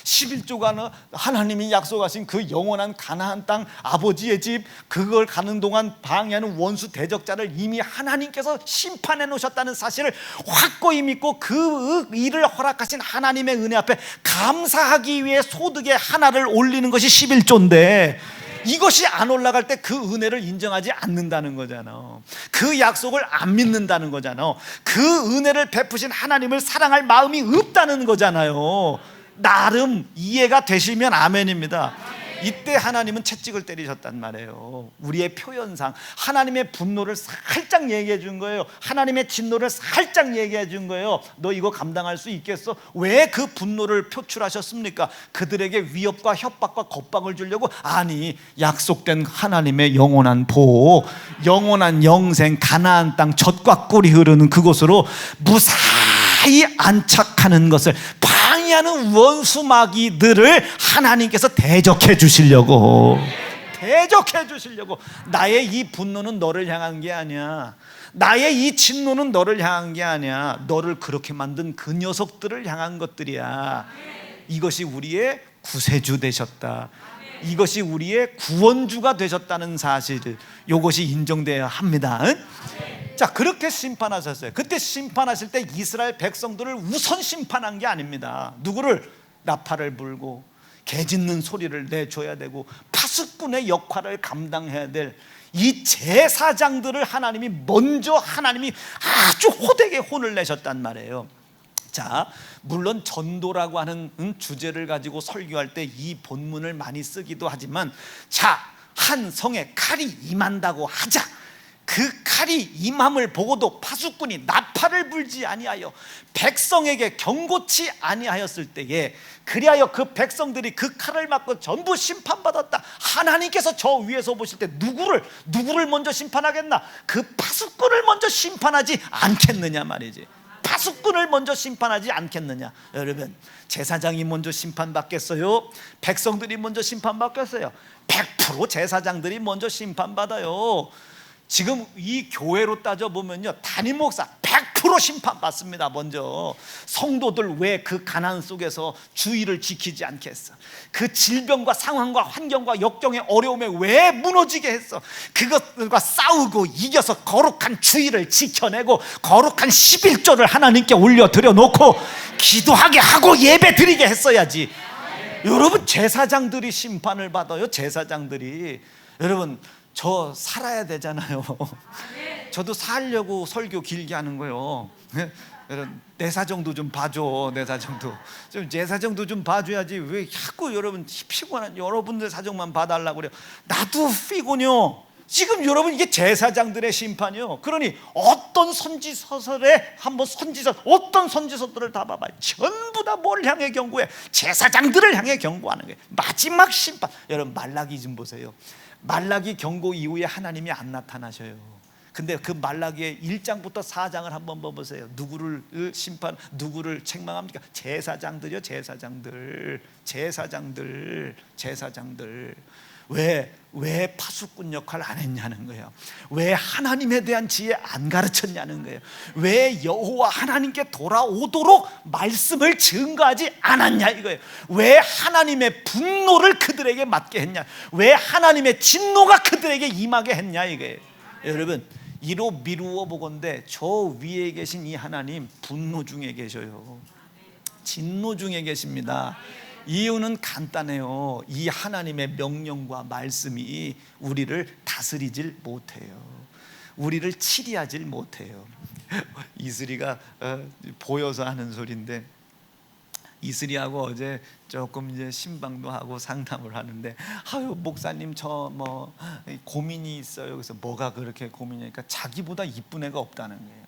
11조가 하나님이 약속하신 그 영원한 가나안 땅, 아버지의 집, 그걸 가는 동안 방해하는 원수 대적자를 이미 하나님께서 심판해 놓으셨다는 사실을 확고히 믿고 그 일을 허락하신 하나님의 은혜 앞에 감사하기 위해 소득의 하나를 올리는 것이 11조인데, 이것이 안 올라갈 때 그 은혜를 인정하지 않는다는 거잖아. 그 약속을 안 믿는다는 거잖아. 그 은혜를 베푸신 하나님을 사랑할 마음이 없다는 거잖아요. 나름 이해가 되시면 아멘입니다. 이때 하나님은 채찍을 때리셨단 말이에요. 우리의 표현상 하나님의 분노를 살짝 얘기해 준 거예요. 하나님의 진노를 살짝 얘기해 준 거예요. 너 이거 감당할 수 있겠어? 왜 그 분노를 표출하셨습니까? 그들에게 위협과 협박과 겁박을 주려고? 아니, 약속된 하나님의 영원한 보호, 영원한 영생, 가나안 땅 젖과 꿀이 흐르는 그곳으로 무사히 무사히 안착하는 것을 방해하는 원수 마귀들을 하나님께서 대적해 주시려고, 나의 이 분노는 너를 향한 게 아니야, 나의 이 진노는 너를 향한 게 아니야, 너를 그렇게 만든 그 녀석들을 향한 것들이야. 이것이 우리의 구세주 되셨다, 이것이 우리의 구원주가 되셨다는 사실을, 이것이 인정되어야 합니다. 자, 그렇게 심판하셨어요. 그때 심판하실 때 이스라엘 백성들을 우선 심판한 게 아닙니다. 누구를? 나팔을 불고 개 짖는 소리를 내줘야 되고 파수꾼의 역할을 감당해야 될 이 제사장들을 하나님이 아주 호되게 혼을 내셨단 말이에요. 자, 물론 전도라고 하는 주제를 가지고 설교할 때 이 본문을 많이 쓰기도 하지만, 자, 한 성에 칼이 임한다고 하자. 그 칼이 임함을 보고도 파수꾼이 나팔을 불지 아니하여 백성에게 경고치 아니하였을 때에, 그리하여 그 백성들이 그 칼을 맞고 전부 심판받았다. 하나님께서 저 위에서 보실 때 누구를 먼저 심판하겠나? 그 파수꾼을 먼저 심판하지 않겠느냐 말이지. 파수꾼을 먼저 심판하지 않겠느냐. 여러분, 제사장이 먼저 심판받겠어요? 백성들이 먼저 심판받겠어요? 100% 제사장들이 먼저 심판받아요. 지금 이 교회로 따져보면요, 담임 목사 100% 심판받습니다. 먼저 성도들 왜 그 가난 속에서 주의를 지키지 않겠어? 그 질병과 상황과 환경과 역경의 어려움에 왜 무너지게 했어? 그것들과 싸우고 이겨서 거룩한 주의를 지켜내고 거룩한 11조를 하나님께 올려드려 놓고 기도하게 하고 예배 드리게 했어야지. 여러분, 제사장들이 심판을 받아요. 제사장들이. 여러분, 저 살아야 되잖아요. 저도 살려고 설교 길게 하는 거예요. 내 사정도 좀 봐줘. 내 사정도 좀 봐줘야지. 왜 자꾸 여러분 피곤한 여러분들 사정만 봐달라고 그래요? 나도 피곤요. 지금 여러분, 이게 제사장들의 심판이요. 그러니 어떤 선지서설에 어떤 선지서들을 다 봐봐요. 전부 다 뭘 향해 경고해? 제사장들을 향해 경고하는 거예요. 마지막 심판. 여러분, 말라기 좀 보세요. 말라기 경고 이후에 하나님이 안 나타나셔요. 근데 그 말라기의 1장부터 4장을 한번 보세요. 누구를 책망합니까? 제사장들이요. 제사장들. 왜 파수꾼 역할 안 했냐는 거예요. 왜 하나님에 대한 지혜 안 가르쳤냐는 거예요. 왜 여호와 하나님께 돌아오도록 말씀을 증거하지 않았냐 이거예요. 왜 하나님의 분노를 그들에게 맞게 했냐, 왜 하나님의 진노가 그들에게 임하게 했냐 이거예요. 여러분, 이로 미루어 보건대 저 위에 계신 이 하나님 분노 중에 계셔요. 진노 중에 계십니다. 이유는 간단해요. 이 하나님의 명령과 말씀이 우리를 다스리질 못해요. 우리를 치리하질 못해요. 이슬이가 보여서 하는 소리인데, 이슬이하고 어제 조금 이제 신방도 하고 상담을 하는데, 아유 목사님 저 뭐 고민이 있어요. 그래서 뭐가 그렇게 고민이니까 자기보다 이쁜 애가 없다는 거예요.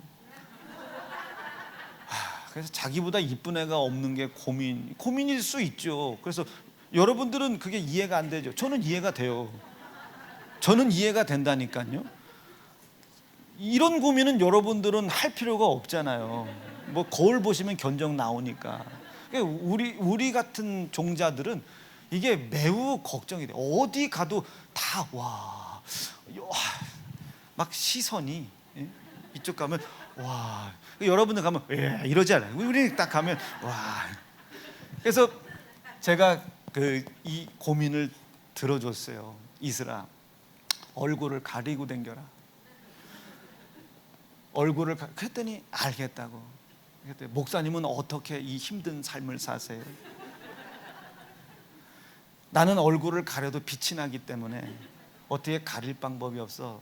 그래서 자기보다 이쁜 애가 없는 게 고민일 수 있죠. 그래서 여러분들은 그게 이해가 안 되죠. 저는 이해가 돼요. 저는 이해가 된다니까요. 이런 고민은 여러분들은 할 필요가 없잖아요. 뭐 거울 보시면 견적 나오니까. 우리 같은 종자들은 이게 매우 걱정이 돼요. 어디 가도 다 막 시선이, 이쪽 가면 와, 여러분들 가면 이러지 않아요. 우리 딱 가면 와. 그래서 제가 이 고민을 들어줬어요. 이슬아, 얼굴을 가리고 댕겨라. 그랬더니 알겠다고. 그랬더니 목사님은 어떻게 이 힘든 삶을 사세요? 나는 얼굴을 가려도 빛이 나기 때문에 어떻게 가릴 방법이 없어.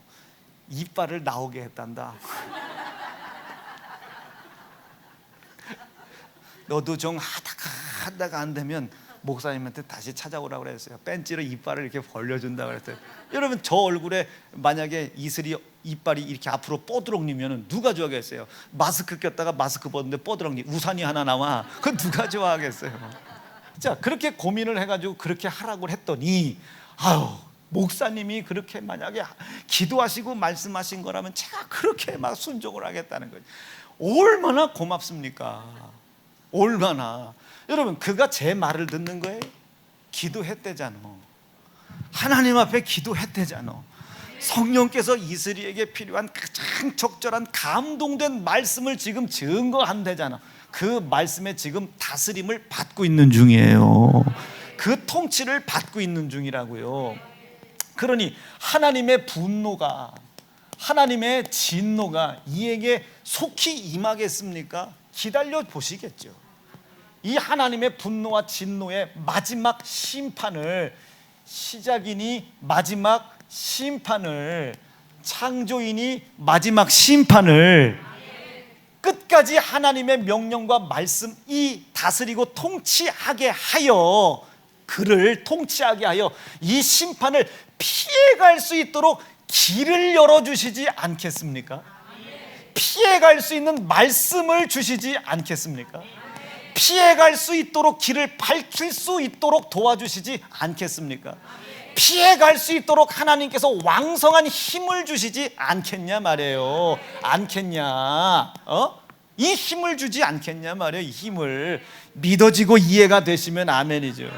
이빨을 나오게 했단다. 너도 좀 하다가 안 되면 목사님한테 다시 찾아오라고 그랬어요. 벤치로 이빨을 이렇게 벌려준다고 그랬어요. 여러분, 저 얼굴에 만약에 이슬이 이빨이 이렇게 앞으로 뽀드렁이면 누가 좋아하겠어요? 마스크 꼈다가 마스크 벗는데 뽀드렁이 우산이 하나 나와. 그건 누가 좋아하겠어요? 자, 그렇게 고민을 해가지고 그렇게 하라고 했더니, 목사님이 그렇게 만약에 기도하시고 말씀하신 거라면 제가 그렇게 막 순종을 하겠다는 거죠. 얼마나 고맙습니까? 얼마나. 여러분, 그가 제 말을 듣는 거예요? 기도했대잖아. 하나님 앞에 기도했대잖아. 성령께서 이슬이에게 필요한 가장 적절한 감동된 말씀을 지금 증거한대잖아. 그 말씀에 지금 다스림을 받고 있는 중이에요. 그 통치를 받고 있는 중이라고요. 그러니 하나님의 분노가, 하나님의 진노가 이에게 속히 임하겠습니까? 기다려 보시겠죠. 이 하나님의 분노와 진노의 마지막 심판을, 시작이니 마지막 심판을, 창조인이 마지막 심판을, 끝까지 하나님의 명령과 말씀, 이 다스리고 통치하게 하여, 그를 통치하게 하여 이 심판을 피해갈 수 있도록 길을 열어주시지 않겠습니까? 피해갈 수 있는 말씀을 주시지 않겠습니까? 피해갈 수 있도록 길을 밝힐 수 있도록 도와주시지 않겠습니까? 피해갈 수 있도록 하나님께서 왕성한 힘을 주시지 않겠냐 말이에요. 않겠냐? 이 힘을 주지 않겠냐 말이에요. 이 힘을 믿어지고 이해가 되시면 아멘이죠.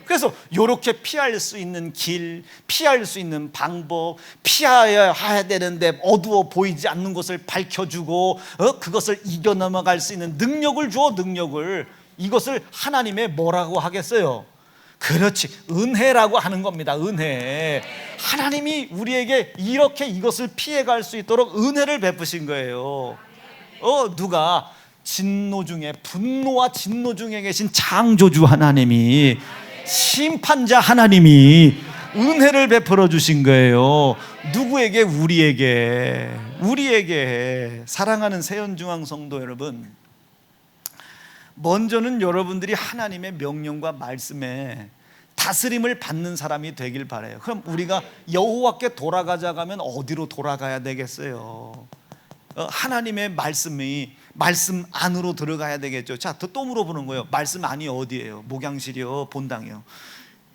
그래서 이렇게 피할 수 있는 길, 피할 수 있는 방법, 피해야 되는데 어두워 보이지 않는 것을 밝혀주고 그것을 이겨 넘어갈 수 있는 능력을 주어. 능력을, 이것을 하나님의 뭐라고 하겠어요? 그렇지, 은혜라고 하는 겁니다. 은혜. 하나님이 우리에게 이렇게 이것을 피해갈 수 있도록 은혜를 베푸신 거예요. 누가? 진노 중에, 분노와 진노 중에 계신 창조주 하나님이, 심판자 하나님이 은혜를 베풀어 주신 거예요. 누구에게? 우리에게. 사랑하는 세연중앙 성도 여러분, 먼저는 여러분들이 하나님의 명령과 말씀에 다스림을 받는 사람이 되길 바라요. 그럼 우리가 여호와께 돌아가자고 하면 어디로 돌아가야 되겠어요? 하나님의 말씀 안으로 들어가야 되겠죠. 자, 또 물어보는 거예요. 말씀 안이 어디예요? 목양실이요? 본당이요?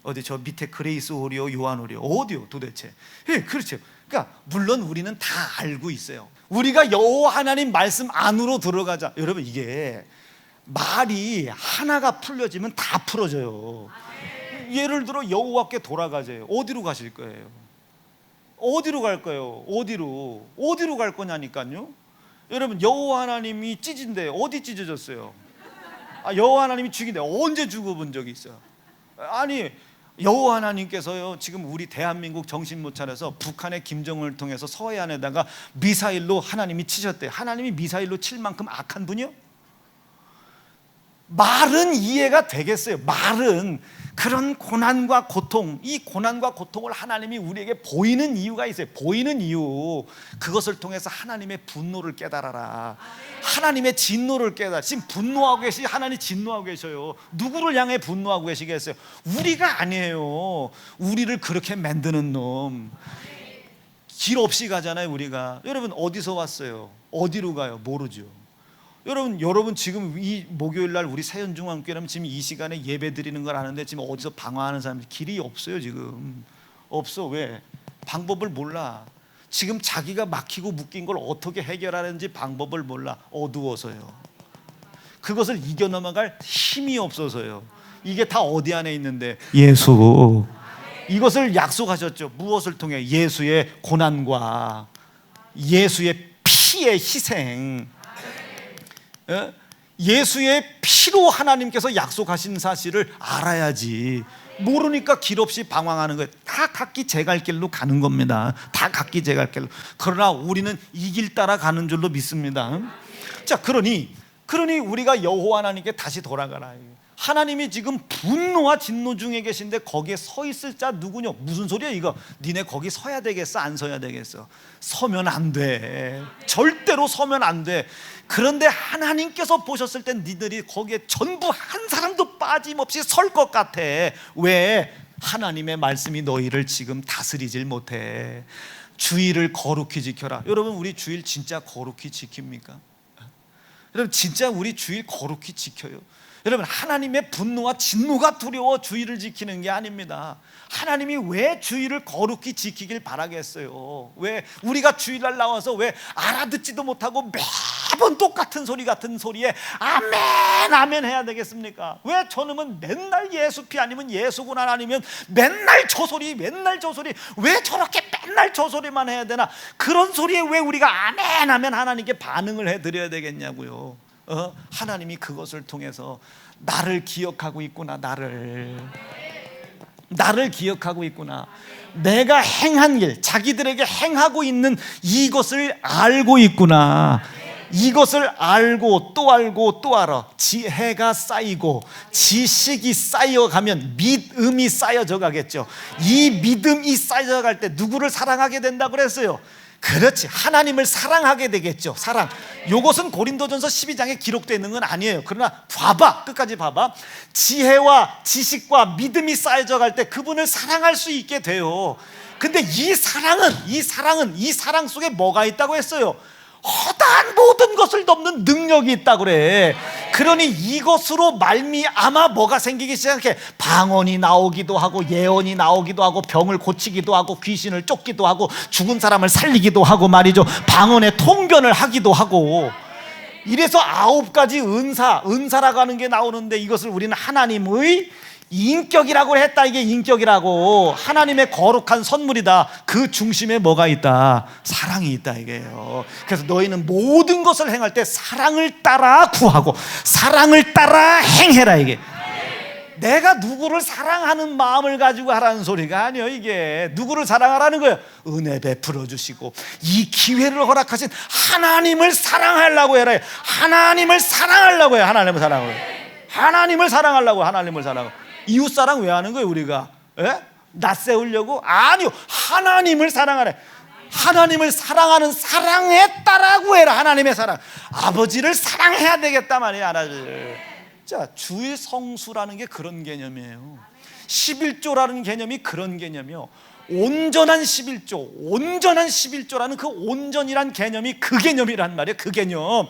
어디 저 밑에 그레이스 홀이요? 요한 홀이요? 어디요 도대체? 예, 그렇죠. 그러니까 물론 우리는 다 알고 있어요. 우리가 여호와 하나님 말씀 안으로 들어가자. 여러분, 이게 말이 하나가 풀려지면 다 풀어져요. 예를 들어 여호와께 돌아가세요. 어디로 가실 거예요? 어디로 갈 거예요? 어디로 갈 거냐니까요. 여러분, 여호와 하나님이 찢은데 어디 찢어졌어요? 여호와 하나님이 죽인데 언제 죽어본 적이 있어요? 아니, 여호와 하나님께서요, 지금 우리 대한민국 정신 못 차려서 북한의 김정은을 통해서 서해안에다가 미사일로 하나님이 치셨대요. 하나님이 미사일로 칠 만큼 악한 분이요? 말은 이해가 되겠어요. 말은 그런 고난과 고통, 이 고난과 고통을 하나님이 우리에게 보이는 이유가 있어요. 보이는 이유, 그것을 통해서 하나님의 분노를 깨달아라. 하나님의 진노를 깨달아. 지금 분노하고 계시, 하나님 진노하고 계셔요. 누구를 향해 분노하고 계시겠어요? 우리가 아니에요. 우리를 그렇게 만드는 놈. 길 없이 가잖아요, 우리가. 여러분, 어디서 왔어요? 어디로 가요? 모르죠. 여러분 지금 이 목요일 날 우리 세연중앙교회라면 지금 이 시간에 예배 드리는 걸 아는데 지금 어디서 방황하는 사람들 길이 없어요. 지금 없어. 왜? 방법을 몰라. 지금 자기가 막히고 묶인 걸 어떻게 해결하는지 방법을 몰라. 어두워서요. 그것을 이겨 넘어갈 힘이 없어서요. 이게 다 어디 안에 있는데? 예수. 이것을 약속하셨죠. 무엇을 통해? 예수의 고난과 예수의 피의 희생. 예수의 피로 하나님께서 약속하신 사실을 알아야지. 모르니까 길 없이 방황하는 거예요. 다 각기 제 갈 길로 가는 겁니다. 다 각기 제 갈 길로. 그러나 우리는 이 길 따라 가는 줄로 믿습니다. 자, 그러니 우리가 여호와 하나님께 다시 돌아가라. 하나님이 지금 분노와 진노 중에 계신데 거기에 서 있을 자 누구냐? 무슨 소리야 이거? 니네 거기 서야 되겠어? 안 서야 되겠어? 서면 안 돼. 절대로 서면 안 돼. 그런데 하나님께서 보셨을 땐 니들이 거기에 전부 한 사람도 빠짐없이 설 것 같아. 왜? 하나님의 말씀이 너희를 지금 다스리질 못해. 주일을 거룩히 지켜라. 여러분, 우리 주일 진짜 거룩히 지킵니까? 여러분, 진짜 우리 주일 거룩히 지켜요? 여러분, 하나님의 분노와 진노가 두려워 주일을 지키는 게 아닙니다. 하나님이 왜 주일을 거룩히 지키길 바라겠어요? 왜? 우리가 주일날 나와서 왜 알아듣지도 못하고 매번 똑같은 소리 같은 소리에 아멘 아멘 해야 되겠습니까? 왜 저놈은 맨날 예수피 아니면 예수구나 아니면 맨날 저 소리 왜 저렇게 맨날 저 소리만 해야 되나? 그런 소리에 왜 우리가 아멘 하면 하나님께 반응을 해드려야 되겠냐고요. 하나님이 그것을 통해서 나를 기억하고 있구나. 나를 기억하고 있구나. 내가 행한 일, 자기들에게 행하고 있는 이것을 알고 있구나. 이것을 알고 또 알아. 지혜가 쌓이고 지식이 쌓여가면 믿음이 쌓여져 가겠죠. 이 믿음이 쌓여져 갈 때 누구를 사랑하게 된다고 그랬어요? 그렇지, 하나님을 사랑하게 되겠죠. 사랑. 이것은 고린도전서 12장에 기록되어 있는 건 아니에요. 그러나 봐봐, 끝까지 봐봐. 지혜와 지식과 믿음이 쌓여져 갈 때 그분을 사랑할 수 있게 돼요. 근데 이 사랑 속에 뭐가 있다고 했어요? 허다한 모든 것을 넘는 능력이 있다고 그래. 그러니 이것으로 말미암아 뭐가 생기기 시작해? 방언이 나오기도 하고 예언이 나오기도 하고 병을 고치기도 하고 귀신을 쫓기도 하고 죽은 사람을 살리기도 하고 말이죠. 방언의 통변을 하기도 하고. 이래서 9가지 은사라고 하는 게 나오는데 이것을 우리는 하나님의 인격이라고 했다. 이게 인격이라고, 하나님의 거룩한 선물이다. 그 중심에 뭐가 있다? 사랑이 있다 이게요. 그래서 너희는 모든 것을 행할 때 사랑을 따라 구하고 사랑을 따라 행해라. 이게 내가 누구를 사랑하는 마음을 가지고 하라는 소리가 아니에요. 이게 누구를 사랑하라는 거예요? 은혜 베풀어 주시고 이 기회를 허락하신 하나님을 사랑하려고 해라. 하나님을 사랑하려고 해요. 하나님을 사랑하려고. 이웃사랑 왜 하는 거예요 우리가? 나 세우려고? 아니요, 하나님을 사랑하래. 하나님을 사랑하는 사랑에 따라고 해라. 하나님의 사랑. 아버지를 사랑해야 되겠다 말이야. 자, 주의 성수라는 게 그런 개념이에요. 11조라는 개념이 그런 개념이요. 온전한 11조라는 그 온전이란 개념이 그 개념이란 말이에요. 그 개념.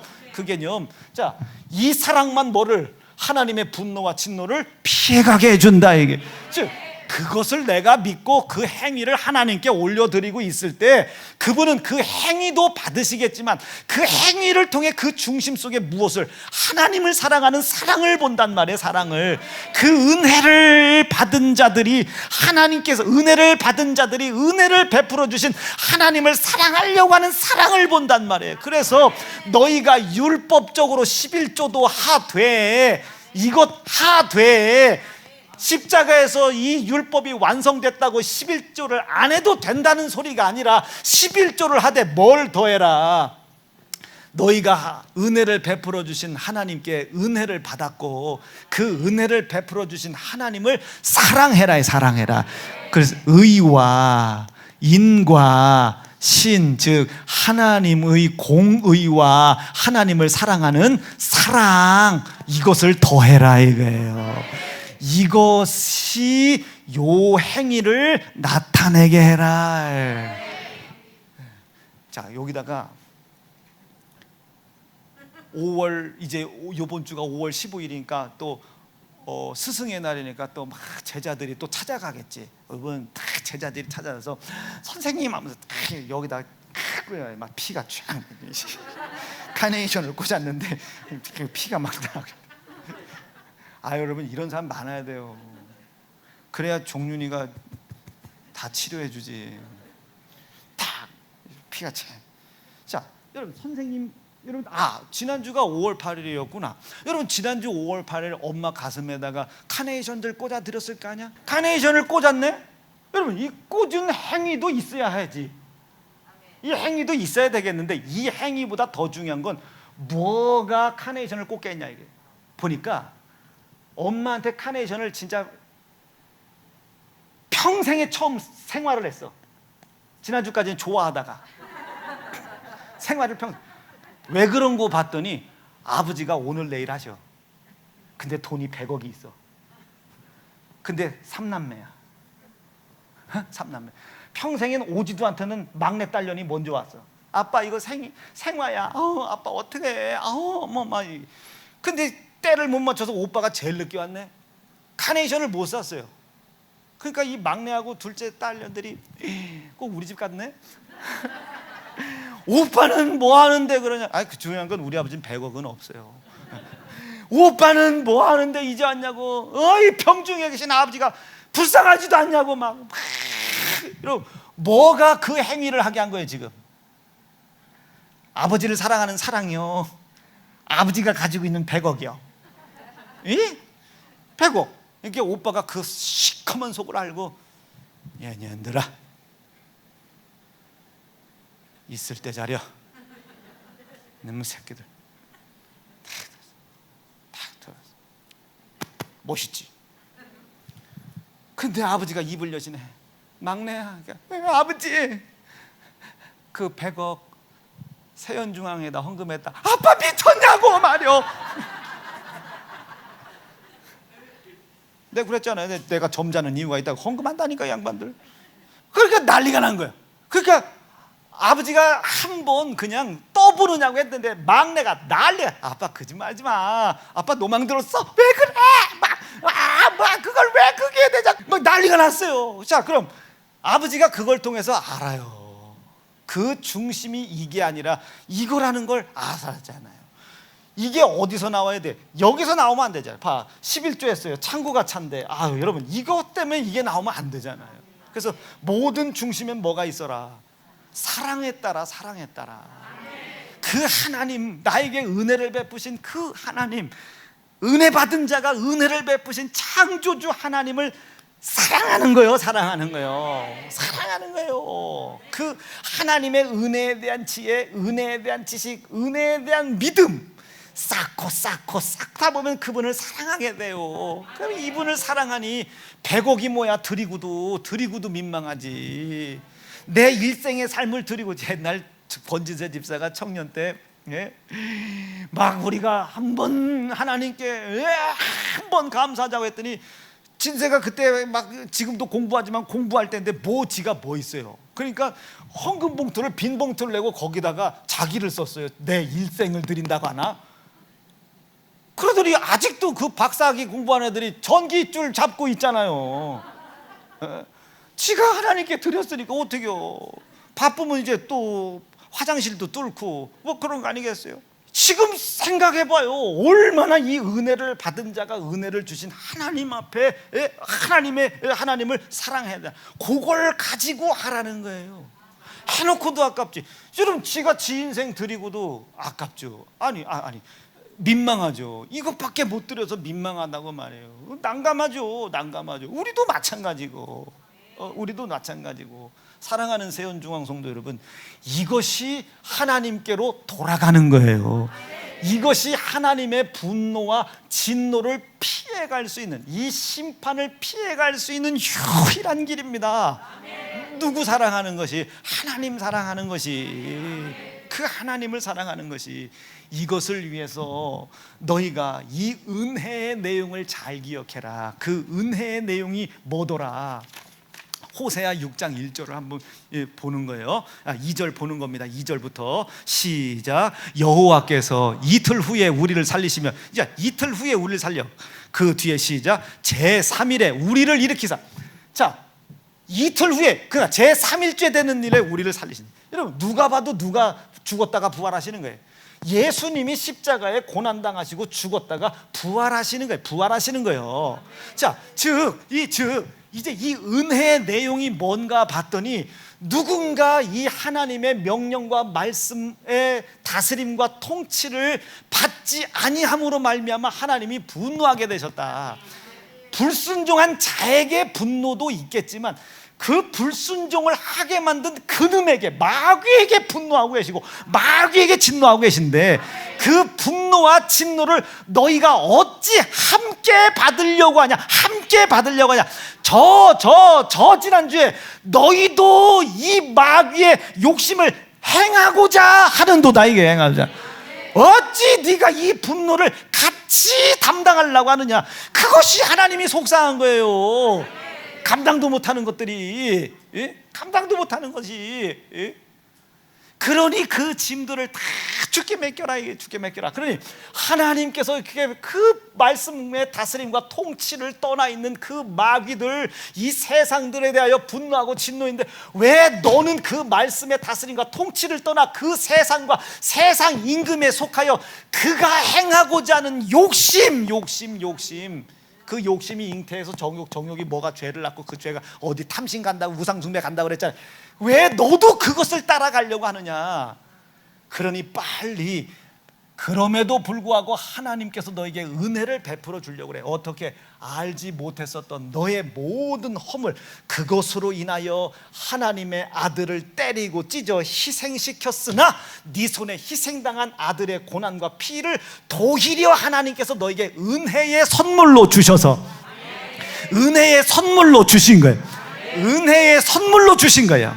자, 이 사랑만 뭐를? 하나님의 분노와 진노를 피해가게 해준다. 이게 즉 그것을 내가 믿고 그 행위를 하나님께 올려드리고 있을 때 그분은 그 행위도 받으시겠지만 그 행위를 통해 그 중심 속에 무엇을? 하나님을 사랑하는 사랑을 본단 말이에요. 사랑을. 그 은혜를 받은 자들이 하나님께서 은혜를 베풀어 주신 하나님을 사랑하려고 하는 사랑을 본단 말이에요. 그래서 너희가 율법적으로 11조도 하되 십자가에서 이 율법이 완성됐다고 11조를 안 해도 된다는 소리가 아니라 11조를 하되 뭘 더해라? 너희가 은혜를 베풀어 주신 하나님께 은혜를 받았고 그 은혜를 베풀어 주신 하나님을 사랑해라. 그래서 의와 인과 신, 즉 하나님의 공의와 하나님을 사랑하는 사랑, 이것을 더해라 이거예요. 이것이 요 행위를 나타내게 해라. 자, 여기다가 5월, 이제 요번 주가 5월 15일이니까 또 스승의 날이니까 또 막 제자들이 또 찾아가겠지. 여러분, 딱 제자들이 찾아가서 선생님 하면서 딱 여기다 막 피가 쫙 카네이션을 꽂았는데 피가 막 나고. 여러분, 이런 사람 많아야 돼요. 그래야 종윤이가 다 치료해 주지. 딱 피가 차. 자, 여러분, 선생님, 여러분, 지난주가 5월 8일이었구나. 여러분, 지난주 5월 8일 엄마 가슴에다가 카네이션들 꽂아 드렸을 거 아니야? 카네이션을 꽂았네? 여러분, 이 꽂은 행위도 있어야 하지. 이 행위도 있어야 되겠는데 이 행위보다 더 중요한 건 뭐가 카네이션을 꽂겠냐 이게. 보니까 엄마한테 카네이션을 진짜 평생에 처음 생활을 했어. 지난주까지는 좋아하다가 생활을 왜 그런 거 봤더니 아버지가 오늘 내일 하셔. 근데 돈이 100억이 있어. 근데 3남매야. 3남매. 평생엔 오지도 않다는 막내 딸년이 먼저 왔어. 아빠, 이거 생화야. 아빠 어떡해. 근데 때를 못 맞춰서 오빠가 제일 늦게 왔네. 카네이션을 못 샀어요. 그러니까 이 막내하고 둘째 딸년들이 꼭 우리 집 같네. 오빠는 뭐 하는데 그러냐. 그 중요한 건 우리 아버지는 100억은 없어요. 오빠는 뭐 하는데 이제 왔냐고. 이 병중에 계신 아버지가 불쌍하지도 않냐고 막 이러고. 뭐가 그 행위를 하게 한 거예요 지금? 아버지를 사랑하는 사랑이요, 아버지가 가지고 있는 100억이요. 100억. 이렇게 오빠가 그 시커먼 속을 알고, 얘년들아 있을 때 자려. 놈의 새끼들 다 들었어. 멋있지. 근데 아버지가 입을 여시네. 막내야, 아버지 그 100억 세연중앙에다 헌금했다. 아빠 미쳤냐고 말이요. 내가 그랬잖아요. 내가 점잖은 이유가 있다고. 헌금한다니까 양반들. 그러니까 난리가 난 거야. 그러니까 아버지가 한 번 그냥 떠부르냐고 했는데 막내가 난리가. 아빠 거짓말하지 마. 아빠 노망 들었어? 왜 그래? 막 그걸 왜 그게 되자? 막 난리가 났어요. 자, 그럼 아버지가 그걸 통해서 알아요. 그 중심이 이게 아니라 이거라는 걸 알았잖아요. 이게 어디서 나와야 돼? 여기서 나오면 안 되잖아요. 봐, 11조 했어요. 창고가 찬데. 여러분 이것 때문에 이게 나오면 안 되잖아요. 그래서 모든 중심엔 뭐가 있어라? 사랑에 따라, 사랑에 따라. 그 하나님, 나에게 은혜를 베푸신 그 하나님, 은혜 받은 자가 은혜를 베푸신 창조주 하나님을 사랑하는 거예요. 사랑하는 거예요. 사랑하는 거예요. 그 하나님의 은혜에 대한 지혜, 은혜에 대한 지식, 은혜에 대한 믿음 쌓고 쌓다 보면 그분을 사랑하게 돼요. 그럼 이분을 사랑하니 100억이 뭐야. 드리고도 민망하지. 내 일생의 삶을 드리고. 옛날 권지세 집사가 청년 때 막 우리가 한번 하나님께 한번 감사하자고 했더니 진세가 그때 막 지금도 공부하지만 공부할 때인데 지가 뭐 있어요. 그러니까 헌금 봉투를, 빈 봉투를 내고 거기다가 자기를 썼어요. 내 일생을 드린다고 하나? 그러더니 아직도 그 박사학위 공부하는 애들이 전기줄 잡고 있잖아요. 지가 하나님께 드렸으니까 어떡해요. 바쁘면 이제 또 화장실도 뚫고 뭐 그런 거 아니겠어요? 지금 생각해봐요. 얼마나 이 은혜를 받은 자가 은혜를 주신 하나님 앞에 하나님을 사랑해야 돼. 그걸 가지고 하라는 거예요. 해놓고도 아깝지. 여러분 지가 지 인생 드리고도 아깝죠. 아니 민망하죠. 이것밖에 못 드려서 민망하다고 말해요. 난감하죠. 우리도 마찬가지고. 사랑하는 세연중앙 성도 여러분, 이것이 하나님께로 돌아가는 거예요. 이것이 하나님의 분노와 진노를 피해갈 수 있는, 이 심판을 피해갈 수 있는 유일한 길입니다. 누구 사랑하는 것이? 하나님 사랑하는 것이, 그 하나님을 사랑하는 것이. 이것을 위해서 너희가 이 은혜의 내용을 잘 기억해라. 그 은혜의 내용이 뭐더라? 호세아 6장 1절을 한번 보는 거예요. 2절 보는 겁니다. 2절부터 시작. 여호와께서 이틀 후에 우리를 살리시며. 이제 이틀 후에 우리를 살려. 그 뒤에 시작. 제3일에 우리를 일으키사. 자, 이틀 후에, 그러니까 제3일째 되는 일에 우리를 살리시니. 여러분 누가 봐도 누가 죽었다가 부활하시는 거예요. 예수님이 십자가에 고난당하시고 죽었다가 부활하시는 거예요. 자, 이제 이 은혜의 내용이 뭔가 봤더니, 누군가 이 하나님의 명령과 말씀의 다스림과 통치를 받지 아니함으로 말미암아 하나님이 분노하게 되셨다. 불순종한 자에게 분노도 있겠지만 그 불순종을 하게 만든 그놈에게, 마귀에게 분노하고 계시고 마귀에게 진노하고 계신데, 그 분노와 진노를 너희가 어찌 함께 받으려고 하냐? 저 지난주에 너희도 이 마귀의 욕심을 행하고자 하는도다. 이게 행하자. 어찌 네가 이 분노를 같이 담당하려고 하느냐? 그것이 하나님이 속상한 거예요. 감당도 못하는 것들이, 감당도 못하는 것이. 그러니 그 짐들을 다 죽게 맡겨라, 이게 죽게 맡겨라. 그러니 하나님께서 그 말씀의 다스림과 통치를 떠나 있는 그 마귀들, 이 세상들에 대하여 분노하고 진노인데, 왜 너는 그 말씀의 다스림과 통치를 떠나 그 세상과 세상 임금에 속하여 그가 행하고자 하는 욕심, 그 욕심이 잉태해서 정욕이 뭐가 죄를 낳고, 그 죄가 어디 탐심 간다고 우상 숭배 간다고 그랬잖아요. 왜 너도 그것을 따라가려고 하느냐? 그러니 빨리, 그럼에도 불구하고 하나님께서 너에게 은혜를 베풀어 주려고 그래. 어떻게? 알지 못했었던 너의 모든 허물, 그것으로 인하여 하나님의 아들을 때리고 찢어 희생시켰으나 네 손에 희생당한 아들의 고난과 피를 도리어 하나님께서 너에게 은혜의 선물로 주셔서, 은혜의 선물로 주신 거예요. 은혜의 선물로 주신 거예요.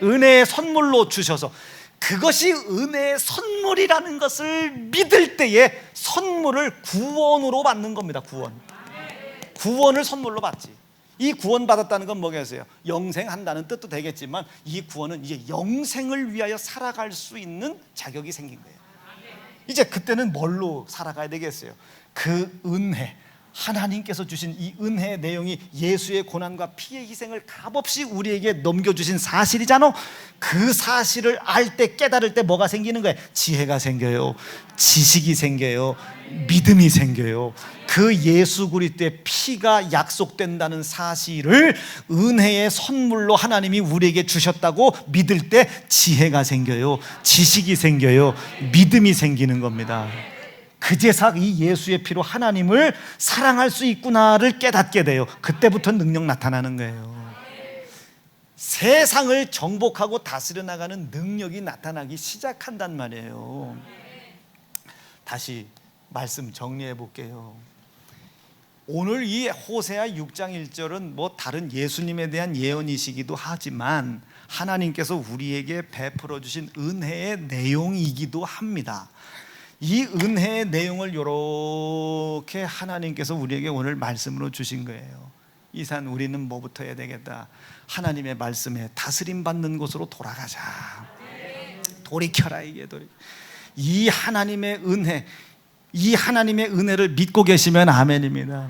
은혜의 선물로 주셔서, 그것이 은혜의 선물이라는 것을 믿을 때에 선물을 구원으로 받는 겁니다. 구원을 선물로 받지. 이 구원 받았다는 건 뭐겠어요? 영생한다는 뜻도 되겠지만, 이 구원은 이제 영생을 위하여 살아갈 수 있는 자격이 생긴 거예요. 이제 그때는 뭘로 살아가야 되겠어요? 그 은혜, 하나님께서 주신 이 은혜의 내용이 예수의 고난과 피의 희생을 값없이 우리에게 넘겨주신 사실이잖아. 그 사실을 알 때, 깨달을 때 뭐가 생기는 거예요? 지혜가 생겨요, 지식이 생겨요, 믿음이 생겨요. 그 예수 그리스도의 피가 약속된다는 사실을 은혜의 선물로 하나님이 우리에게 주셨다고 믿을 때 지혜가 생겨요, 지식이 생겨요, 믿음이 생기는 겁니다. 그제서 이 예수의 피로 하나님을 사랑할 수 있구나를 깨닫게 돼요. 그때부터 능력 나타나는 거예요. 세상을 정복하고 다스려 나가는 능력이 나타나기 시작한단 말이에요. 다시 말씀 정리해 볼게요. 오늘 이 호세아 6장 1절은 뭐 다른 예수님에 대한 예언이시기도 하지만 하나님께서 우리에게 베풀어 주신 은혜의 내용이기도 합니다. 이 은혜의 내용을 이렇게 하나님께서 우리에게 오늘 말씀으로 주신 거예요. 이산 우리는 뭐부터 해야 되겠다? 하나님의 말씀에 다스림 받는 곳으로 돌아가자. 돌이켜라, 이게 이 하나님의 은혜, 이 하나님의 은혜를 믿고 계시면 아멘입니다.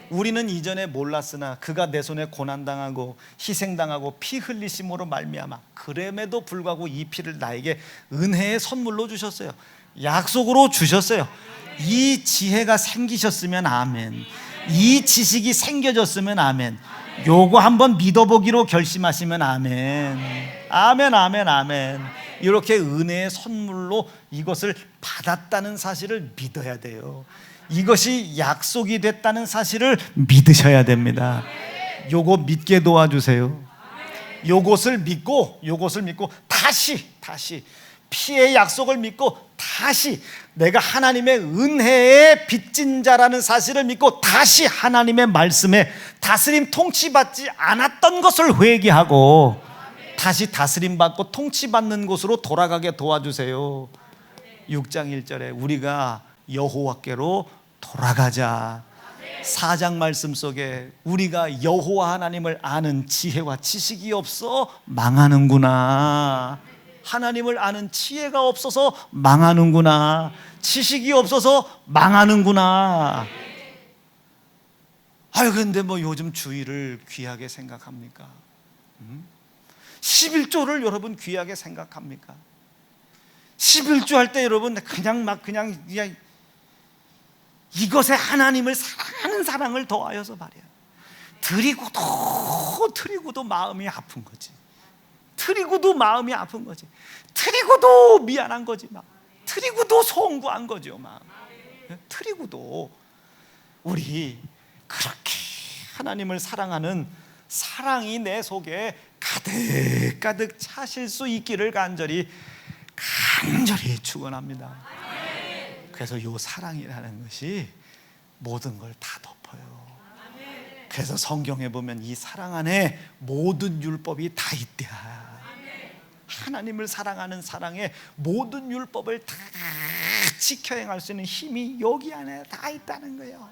우리는 이전에 몰랐으나 그가 내 손에 고난당하고 희생당하고 피 흘리심으로 말미암아, 그럼에도 불구하고 이 피를 나에게 은혜의 선물로 주셨어요. 약속으로 주셨어요. 이 지혜가 생기셨으면 아멘, 이 지식이 생겨졌으면 아멘, 요거 한번 믿어보기로 결심하시면 아멘. 아멘, 아멘, 아멘. 이렇게 은혜의 선물로 이것을 받았다는 사실을 믿어야 돼요. 이것이 약속이 됐다는 사실을 믿으셔야 됩니다. 요거 믿게 도와주세요. 요것을 믿고 다시 피의 약속을 믿고 다시 내가 하나님의 은혜의 빚진 자라는 사실을 믿고 다시 하나님의 말씀에 다스림 통치받지 않았던 것을 회개하고 다시 다스림 받고 통치받는 곳으로 돌아가게 도와주세요. 6장 1절에 우리가 여호와께로 돌아가자. 4장 말씀 속에 우리가 여호와 하나님을 아는 지혜와 지식이 없어 망하는구나, 하나님을 아는 지혜가 없어서 망하는구나, 지식이 없어서 망하는구나. 아유, 근데 뭐 요즘 주일을 귀하게 생각합니까? 11조를 여러분 귀하게 생각합니까? 11조 할 때 여러분 그냥 이것에 하나님을 사랑하는 사랑을 더하여서 말이야. 드리고도 마음이 아픈 거지. 드리고도 마음이 아픈 거지. 드리고도 미안한 거지. 막 드리고도 송구한 거죠. 막 드리고도 우리 그렇게 하나님을 사랑하는 사랑이 내 속에 가득 차실 수 있기를 간절히 축원합니다. 그래서 이 사랑이라는 것이 모든 걸 다 덮어요. 그래서 성경에 보면 이 사랑 안에 모든 율법이 다 있다. 하나님을 사랑하는 사랑에 모든 율법을 다 지켜 행할 수 있는 힘이 여기 안에 다 있다는 거예요.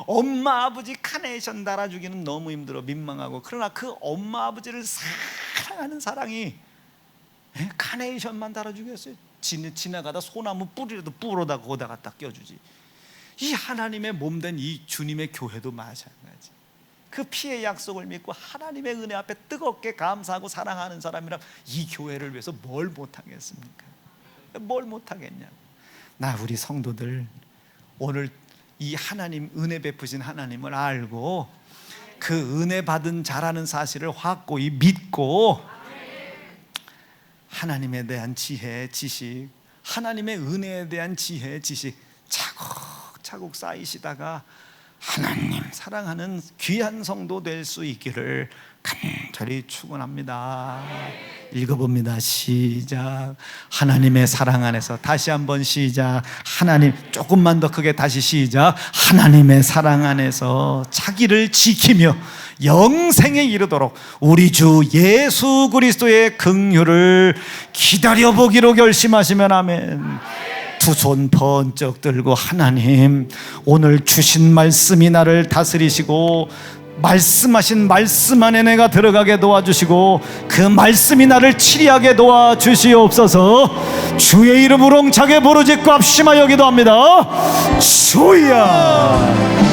엄마 아버지 카네이션 달아주기는 너무 힘들어, 민망하고. 그러나 그 엄마 아버지를 사랑하는 사랑이 카네이션만 달아주겠어요? 지나가다 소나무 뿌리라도 뿌려다 거기다 갖다 껴주지. 이 하나님의 몸된 이 주님의 교회도 마찬가지. 그 피의 약속을 믿고 하나님의 은혜 앞에 뜨겁게 감사하고 사랑하는 사람이라 이 교회를 위해서 뭘 못하겠습니까? 뭘 못하겠냐고. 나 우리 성도들 오늘 이 하나님, 은혜 베푸신 하나님을 알고 그 은혜 받은 자라는 사실을 확고히 믿고 하나님에 대한 지혜, 지식, 하나님의 은혜에 대한 지혜, 지식 차곡차곡 쌓이시다가 하나님 사랑하는 귀한 성도 될 수 있기를 간절히 축원합니다. 읽어봅니다. 시작. 하나님의 사랑 안에서. 다시 한번 시작. 하나님, 조금만 더 크게 다시 시작. 하나님의 사랑 안에서 자기를 지키며 영생에 이르도록 우리 주 예수 그리스도의 긍휼을 기다려보기로 결심하시면 아멘. 두 손 번쩍 들고 하나님, 오늘 주신 말씀이 나를 다스리시고 말씀하신 말씀 안에 내가 들어가게 도와주시고 그 말씀이 나를 치리하게 도와주시옵소서. 주의 이름으로 차게 부르짖고 합심하여 기도합니다. 주야.